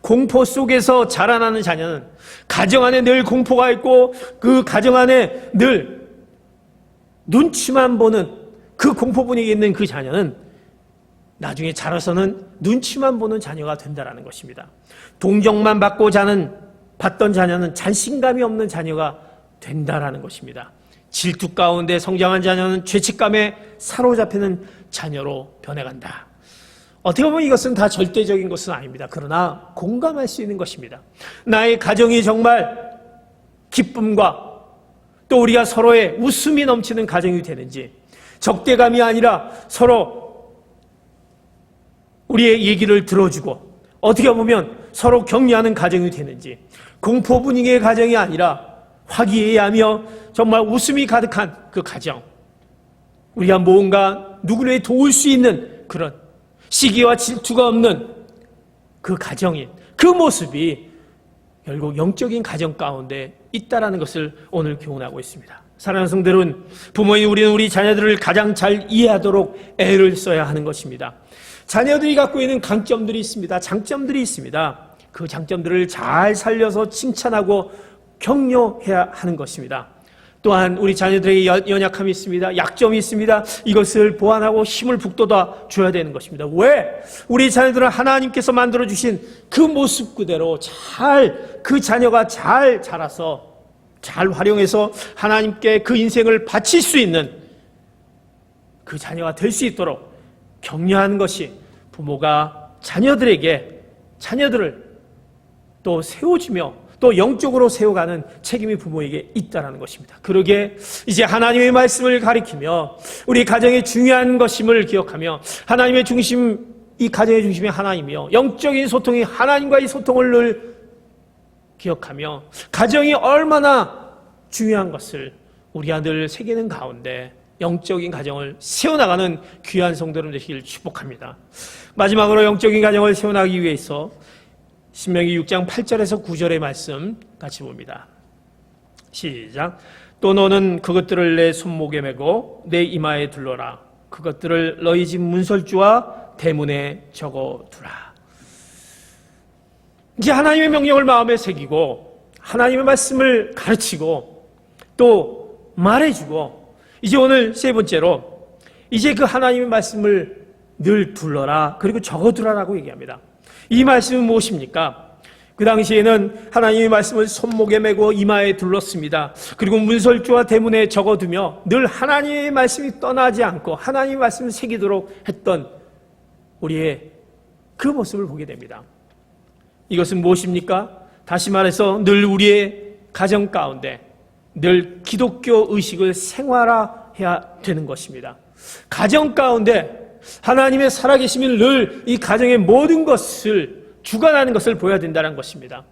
Speaker 12: 공포 속에서 자라나는 자녀는 가정 안에 늘 공포가 있고 그 가정 안에 늘 눈치만 보는 그 공포 분위기에 있는 그 자녀는 나중에 자라서는 눈치만 보는 자녀가 된다는 것입니다. 동정만 받던 자녀는 자신감이 없는 자녀가 된다라는 것입니다. 질투 가운데 성장한 자녀는 죄책감에 사로잡히는 자녀로 변해간다. 어떻게 보면 이것은 다 절대적인 것은 아닙니다. 그러나 공감할 수 있는 것입니다. 나의 가정이 정말 기쁨과 또 우리가 서로의 웃음이 넘치는 가정이 되는지, 적대감이 아니라 서로 우리의 얘기를 들어주고 어떻게 보면 서로 격려하는 가정이 되는지, 공포 분위기의 가정이 아니라 화기애애하며 정말 웃음이 가득한 그 가정, 우리가 뭔가 누구를 도울 수 있는 그런 시기와 질투가 없는 그 가정인 그 모습이 결국 영적인 가정 가운데 있다라는 것을 오늘 교훈하고 있습니다. 사랑하는 성도들은 부모인 우리는 우리 자녀들을 가장 잘 이해하도록 애를 써야 하는 것입니다. 자녀들이 갖고 있는 강점들이 있습니다. 장점들이 있습니다. 그 장점들을 잘 살려서 칭찬하고 격려해야 하는 것입니다. 또한 우리 자녀들에게 연약함이 있습니다. 약점이 있습니다. 이것을 보완하고 힘을 북돋아 줘야 되는 것입니다. 왜? 우리 자녀들은 하나님께서 만들어주신 그 모습 그대로 그 자녀가 잘 자라서 잘 활용해서 하나님께 그 인생을 바칠 수 있는 그 자녀가 될 수 있도록 격려하는 것이 부모가 자녀들을 또 세워주며 또 영적으로 세워가는 책임이 부모에게 있다는 것입니다. 그러기에 이제 하나님의 말씀을 가리키며 우리 가정의 중요한 것임을 기억하며 하나님의 중심, 이 가정의 중심이 하나님이요 영적인 소통이 하나님과의 소통을 늘 기억하며 가정이 얼마나 중요한 것을 우리가 늘 새기는 가운데 영적인 가정을 세워나가는 귀한 성도들 되시길 축복합니다. 마지막으로 영적인 가정을 세워나가기 위해서 신명기 6장 8절에서 9절의 말씀 같이 봅니다. 시작. 또 너는 그것들을 내 손목에 메고 내 이마에 둘러라. 그것들을 너희 집 문설주와 대문에 적어두라. 이제 하나님의 명령을 마음에 새기고 하나님의 말씀을 가르치고 또 말해주고 이제 오늘 세 번째로 이제 그 하나님의 말씀을 늘 둘러라 그리고 적어두라라고 얘기합니다. 이 말씀은 무엇입니까? 그 당시에는 하나님의 말씀을 손목에 메고 이마에 둘렀습니다. 그리고 문설주와 대문에 적어두며 늘 하나님의 말씀이 떠나지 않고 하나님의 말씀을 새기도록 했던 우리의 그 모습을 보게 됩니다. 이것은 무엇입니까? 다시 말해서 늘 우리의 가정 가운데 늘 기독교 의식을 생활화해야 되는 것입니다. 가정 가운데 하나님의 살아계심을 늘 이 가정의 모든 것을 주관하는 것을 보여야 된다는 것입니다.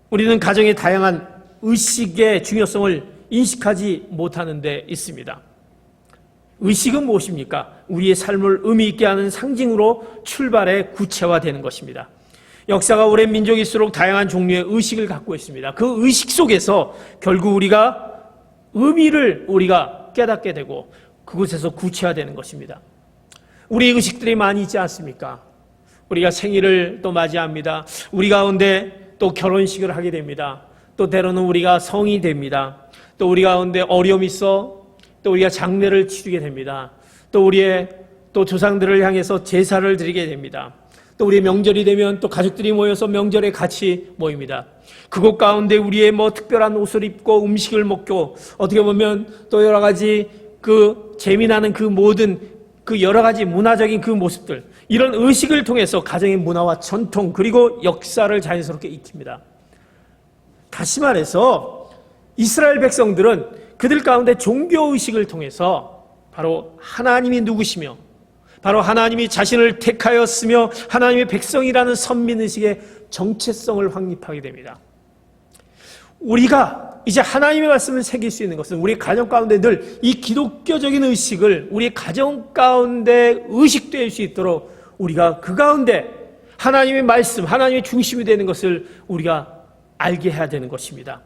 Speaker 12: 우리는 가정의 다양한 의식의 중요성을 인식하지 못하는 데 있습니다. 의식은 무엇입니까? 우리의 삶을 의미 있게 하는 상징으로 출발해 구체화되는 것입니다. 역사가 오랜 민족일수록 다양한 종류의 의식을 갖고 있습니다. 그 의식 속에서 결국 우리가 의미를 우리가 깨닫게 되고 그곳에서 구체화되는 것입니다. 우리 의식들이 많이 있지 않습니까? 우리가 생일을 또 맞이합니다. 우리 가운데 또 결혼식을 하게 됩니다. 또 때로는 우리가 성이 됩니다. 또 우리 가운데 어려움이 있어 또 우리가 장례를 치르게 됩니다. 또 우리의 또 조상들을 향해서 제사를 드리게 됩니다. 또 우리의 명절이 되면 또 가족들이 모여서 명절에 같이 모입니다. 그곳 가운데 우리의 특별한 옷을 입고 음식을 먹고 어떻게 보면 또 여러 가지 그 재미나는 그 모든 그 여러 가지 문화적인 그 모습들, 이런 의식을 통해서 가정의 문화와 전통 그리고 역사를 자연스럽게 익힙니다. 다시 말해서 이스라엘 백성들은 그들 가운데 종교의식을 통해서 바로 하나님이 누구시며 바로 하나님이 자신을 택하였으며 하나님의 백성이라는 선민의식의 정체성을 확립하게 됩니다. 우리가 이제 하나님의 말씀을 새길 수 있는 것은 우리 가정 가운데 늘 이 기독교적인 의식을 우리 가정 가운데 의식될 수 있도록 우리가 그 가운데 하나님의 말씀, 하나님의 중심이 되는 것을 우리가 알게 해야 되는 것입니다.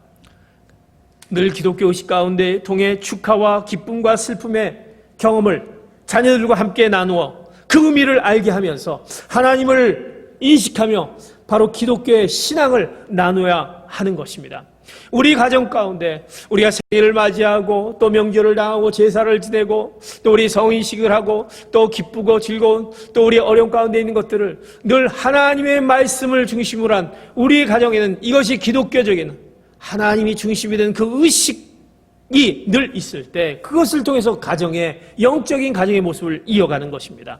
Speaker 12: 늘 기독교 의식 가운데 통해 축하와 기쁨과 슬픔의 경험을 자녀들과 함께 나누어 그 의미를 알게 하면서 하나님을 인식하며 바로 기독교의 신앙을 나눠야 하는 것입니다. 우리 가정 가운데 우리가 생일을 맞이하고 또 명절을 당하고 제사를 지내고 또 우리 성인식을 하고 또 기쁘고 즐거운 또 우리 어려움 가운데 있는 것들을 늘 하나님의 말씀을 중심으로 한 우리 가정에는 이것이 기독교적인 하나님이 중심이 된 그 의식이 늘 있을 때 그것을 통해서 가정의 영적인 가정의 모습을 이어가는 것입니다.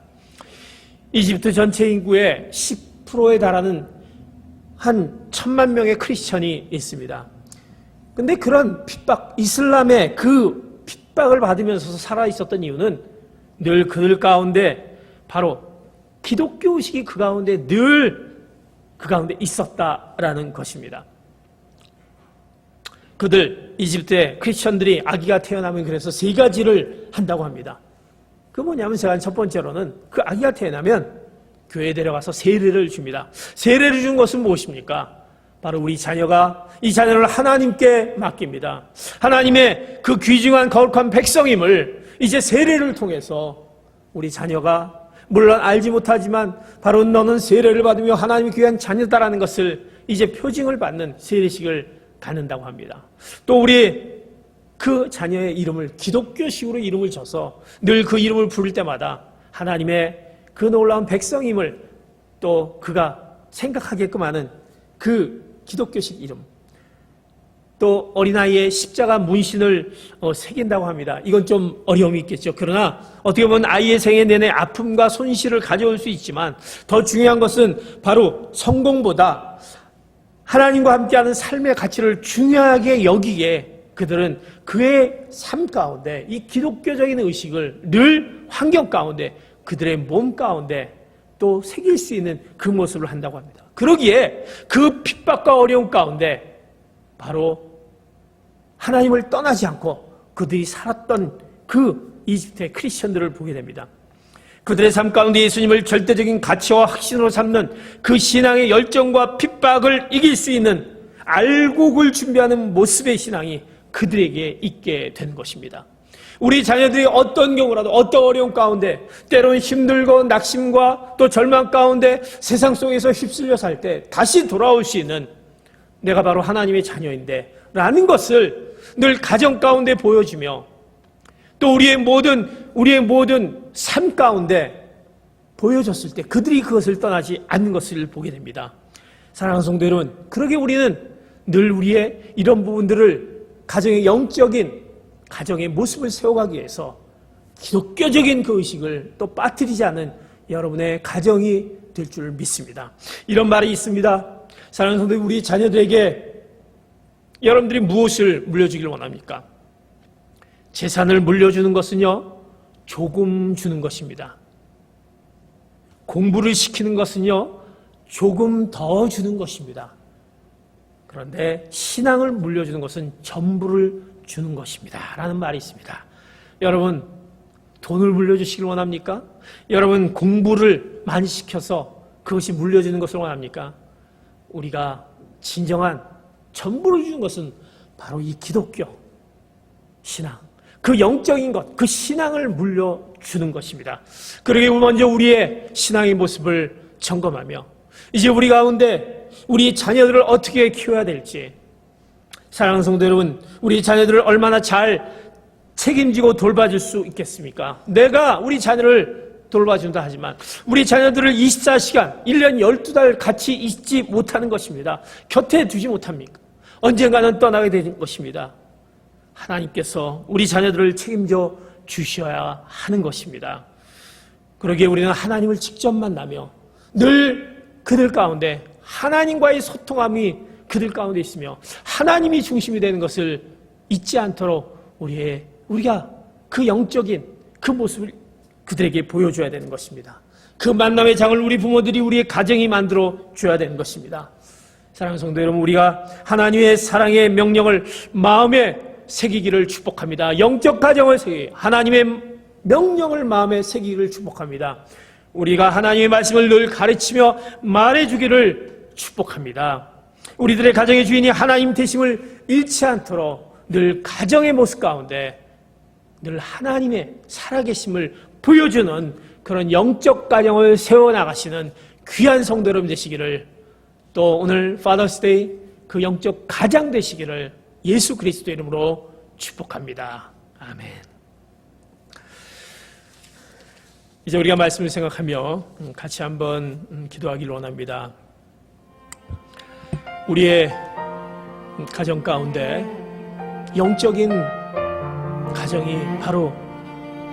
Speaker 12: 이집트 전체 인구의 10%에 달하는 한 1000만 명의 크리스천이 있습니다. 근데 그런 핍박, 이슬람의 그 핍박을 받으면서 살아 있었던 이유는 늘 그들 가운데 바로 기독교 의식이 그 가운데 늘 그 가운데 있었다라는 것입니다. 그들 이집트의 크리스천들이 아기가 태어나면 그래서 3가지를 한다고 합니다. 그 뭐냐면 제가 첫 번째로는 그 아기가 태어나면 교회에 데려가서 세례를 줍니다. 세례를 준 것은 무엇입니까? 바로 우리 자녀가 이 자녀를 하나님께 맡깁니다. 하나님의 그 귀중한 거룩한 백성임을 이제 세례를 통해서 우리 자녀가 물론 알지 못하지만 바로 너는 세례를 받으며 하나님의 귀한 자녀다라는 것을 이제 표징을 받는 세례식을 갖는다고 합니다. 또 우리 그 자녀의 이름을 기독교식으로 이름을 줘서 늘 그 이름을 부를 때마다 하나님의 그 놀라운 백성임을 또 그가 생각하게끔 하는 그 기독교식 이름, 또 어린아이의 십자가 문신을 새긴다고 합니다. 이건 좀 어려움이 있겠죠. 그러나 어떻게 보면 아이의 생애 내내 아픔과 손실을 가져올 수 있지만 더 중요한 것은 바로 성공보다 하나님과 함께하는 삶의 가치를 중요하게 여기기에 그들은 그의 삶 가운데 이 기독교적인 의식을 늘 환경 가운데 그들의 몸 가운데 또 새길 수 있는 그 모습을 한다고 합니다. 그러기에 그 핍박과 어려움 가운데 바로 하나님을 떠나지 않고 그들이 살았던 그 이집트의 크리스천들을 보게 됩니다. 그들의 삶 가운데 예수님을 절대적인 가치와 확신으로 삼는 그 신앙의 열정과 핍박을 이길 수 있는 알곡을 준비하는 모습의 신앙이 그들에게 있게 된 것입니다. 우리 자녀들이 어떤 경우라도 어떤 어려움 가운데 때로는 힘들고 낙심과 또 절망 가운데 세상 속에서 휩쓸려 살 때 다시 돌아올 수 있는 내가 바로 하나님의 자녀인데 라는 것을 늘 가정 가운데 보여주며 또 우리의 모든 삶 가운데 보여줬을 때 그들이 그것을 떠나지 않는 것을 보게 됩니다. 사랑하는 성도 여러분, 그러게 우리는 늘 우리의 이런 부분들을 가정의 영적인 가정의 모습을 세워가기 위해서 기독교적인 그 의식을 또 빠뜨리지 않은 여러분의 가정이 될 줄 믿습니다. 이런 말이 있습니다. 사랑하는 성도 여러분, 우리 자녀들에게 여러분들이 무엇을 물려주길 원합니까? 재산을 물려주는 것은요, 조금 주는 것입니다. 공부를 시키는 것은요, 조금 더 주는 것입니다. 그런데 신앙을 물려주는 것은 전부를 주는 것입니다. 라는 말이 있습니다. 여러분, 돈을 물려주시길 원합니까? 여러분, 공부를 많이 시켜서 그것이 물려주는 것을 원합니까? 우리가 진정한 전부를 주는 것은 바로 이 기독교 신앙, 그 영적인 것, 그 신앙을 물려주는 것입니다. 그러기 먼저 우리의 신앙의 모습을 점검하며 이제 우리 가운데 우리 자녀들을 어떻게 키워야 될지, 사랑하는 성도 여러분, 우리 자녀들을 얼마나 잘 책임지고 돌봐줄 수 있겠습니까? 내가 우리 자녀를 돌봐준다 하지만 우리 자녀들을 24시간, 1년 12달 같이 있지 못하는 것입니다. 곁에 두지 못합니까? 언젠가는 떠나게 되는 것입니다. 하나님께서 우리 자녀들을 책임져 주셔야 하는 것입니다. 그러기에 우리는 하나님을 직접 만나며 늘 그들 가운데 하나님과의 소통함이 그들 가운데 있으며 하나님이 중심이 되는 것을 잊지 않도록 우리가 그 영적인 그 모습을 그들에게 보여줘야 되는 것입니다. 그 만남의 장을 우리 부모들이 우리의 가정이 만들어 줘야 되는 것입니다. 사랑하는 성도 여러분, 우리가 하나님의 사랑의 명령을 마음에 새기기를 축복합니다. 영적 가정을 하나님의 명령을 마음에 새기기를 축복합니다. 우리가 하나님의 말씀을 늘 가르치며 말해주기를 축복합니다. 우리들의 가정의 주인이 하나님 되심을 잃지 않도록 늘 가정의 모습 가운데 늘 하나님의 살아계심을 보여주는 그런 영적 가정을 세워나가시는 귀한 성도 여러분 되시기를, 또 오늘 파더스데이 그 영적 가장 되시기를 예수 그리스도 이름으로 축복합니다. 아멘. 이제 우리가 말씀을 생각하며 같이 한번 기도하기를 원합니다. 우리의 가정 가운데 영적인 가정이 바로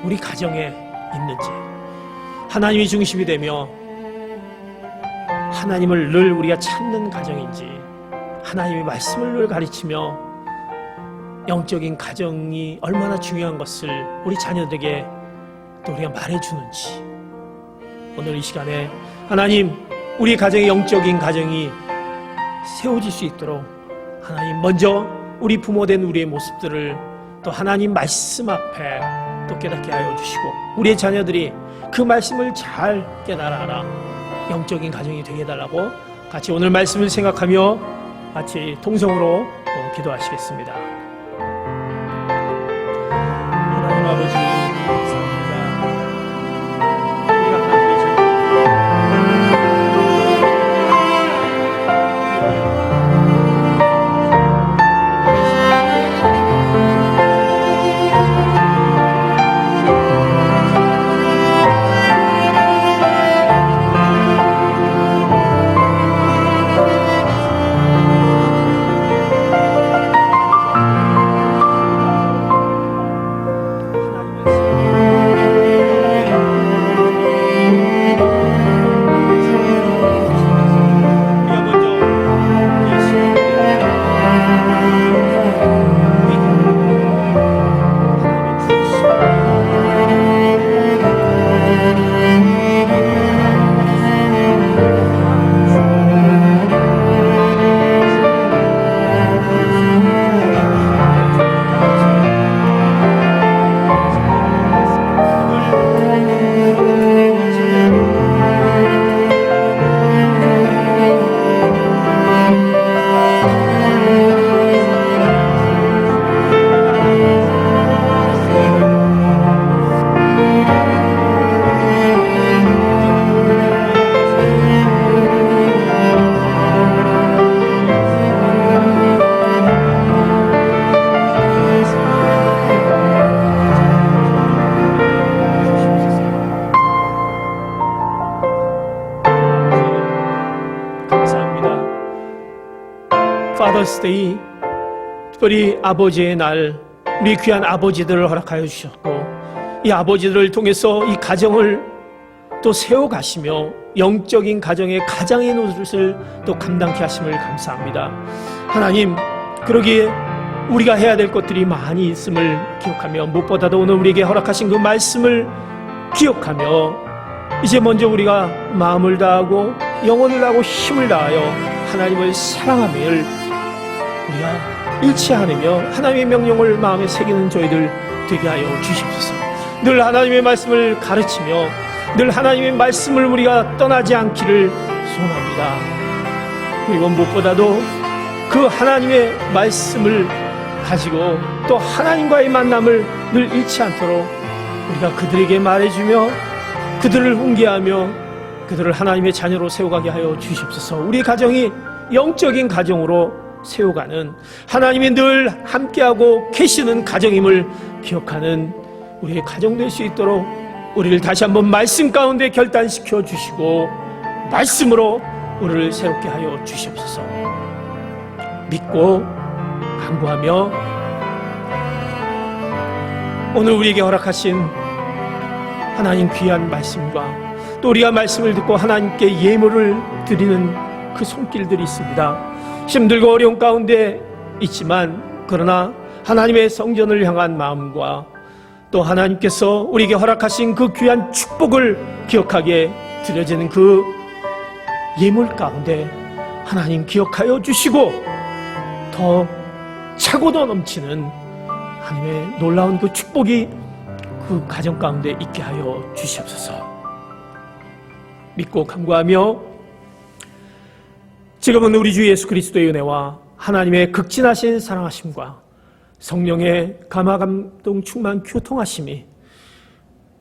Speaker 12: 우리 가정에 있는지, 하나님이 중심이 되며 하나님을 늘 우리가 찾는 가정인지, 하나님의 말씀을 늘 가르치며 영적인 가정이 얼마나 중요한 것을 우리 자녀들에게 또 우리가 말해주는지, 오늘 이 시간에 하나님, 우리 가정의 영적인 가정이 세워질 수 있도록 하나님 먼저 우리 부모된 우리의 모습들을 또 하나님 말씀 앞에 또 깨닫게 하여 주시고, 우리의 자녀들이 그 말씀을 잘 깨달아 영적인 가정이 되게 해달라고 같이 오늘 말씀을 생각하며 같이 통성으로 기도하시겠습니다. 하나님 아버지, 감사합니다. 우리가 하나님의 파더스데이, 특별히 아버지의 날, 우리 귀한 아버지들을 허락하여 주셨고, 이 아버지들을 통해서 이 가정을 또 세워가시며 영적인 가정의 가장의 노릇을 또 감당케 하심을 감사합니다. 하나님, 그러기에 우리가 해야 될 것들이 많이 있음을 기억하며, 무엇보다도 오늘 우리에게 허락하신 그 말씀을 기억하며 이제 먼저 우리가 마음을 다하고 영혼을 다하고 힘을 다하여 하나님을 사랑하며 우리가 잃지 않으며 하나님의 명령을 마음에 새기는 저희들 되게 하여 주시옵소서. 늘 하나님의 말씀을 가르치며 늘 하나님의 말씀을 우리가 떠나지 않기를 소원합니다. 그리고 무엇보다도 그 하나님의 말씀을 가지고 또 하나님과의 만남을 늘 잃지 않도록 우리가 그들에게 말해주며 그들을 훈계하며 그들을 하나님의 자녀로 세워가게 하여 주시옵소서. 우리 가정이 영적인 가정으로 세워가는 하나님이 늘 함께하고 계시는 가정임을 기억하는 우리의 가정 될 수 있도록 우리를 다시 한번 말씀 가운데 결단시켜 주시고 말씀으로 우리를 새롭게 하여 주시옵소서. 믿고 간구하며 오늘 우리에게 허락하신 하나님 귀한 말씀과 또 우리가 말씀을 듣고 하나님께 예물을 드리는 그 손길들이 있습니다. 힘들고 어려운 가운데 있지만 그러나 하나님의 성전을 향한 마음과 또 하나님께서 우리에게 허락하신 그 귀한 축복을 기억하게 드려지는 그 예물 가운데 하나님 기억하여 주시고 더 차고도 넘치는 하나님의 놀라운 그 축복이 그 가정 가운데 있게 하여 주시옵소서. 믿고 간구하며 지금은 우리 주 예수 그리스도의 은혜와 하나님의 극진하신 사랑하심과 성령의 감화감동 충만 교통하심이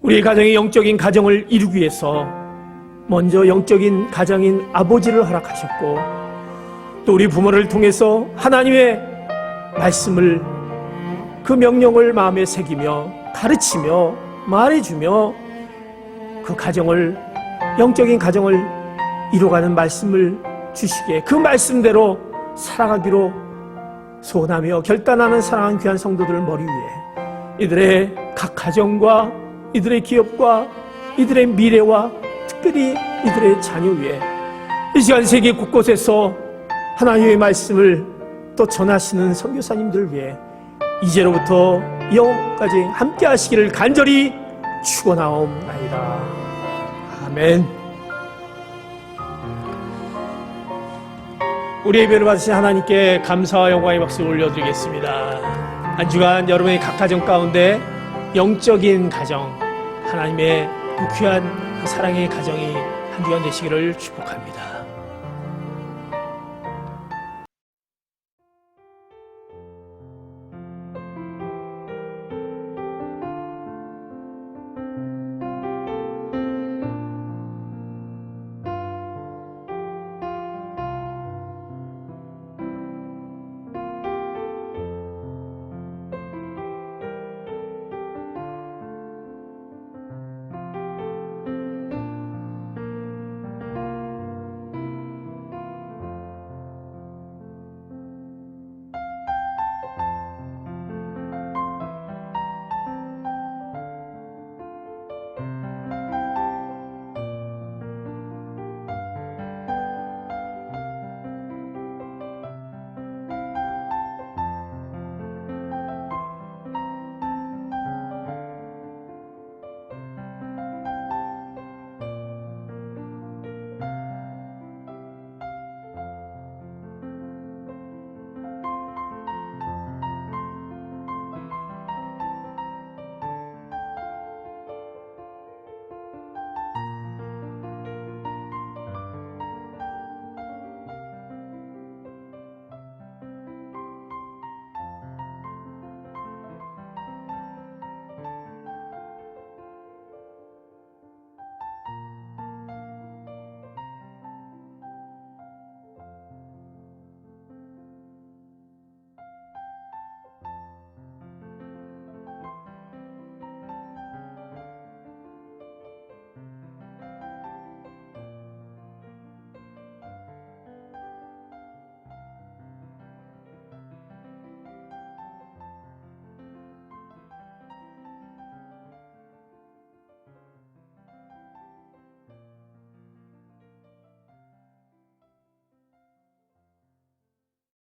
Speaker 12: 우리 가정의 영적인 가정을 이루기 위해서 먼저 영적인 가장인 아버지를 허락하셨고 또 우리 부모를 통해서 하나님의 말씀을 그 명령을 마음에 새기며 가르치며 말해주며 그 가정을 영적인 가정을 이루어가는 말씀을 주시기에 그 말씀대로 살아가기로 소원하며 결단하는 사랑하는 귀한 성도들을 머리 위에 이들의 각 가정과 이들의 기업과 이들의 미래와 특별히 이들의 자녀 위에 이 시간 세계 곳곳에서 하나님의 말씀을 또 전하시는 선교사님들 위해 이제로부터 영원까지 함께 하시기를 간절히 축원하옵나이다. 아멘. 우리 예배를 받으신 하나님께 감사와 영광의 박수 올려드리겠습니다. 한 주간 여러분의 각 가정 가운데 영적인 가정, 하나님의 그 귀한 그 사랑의 가정이 한 주간 되시기를 축복합니다.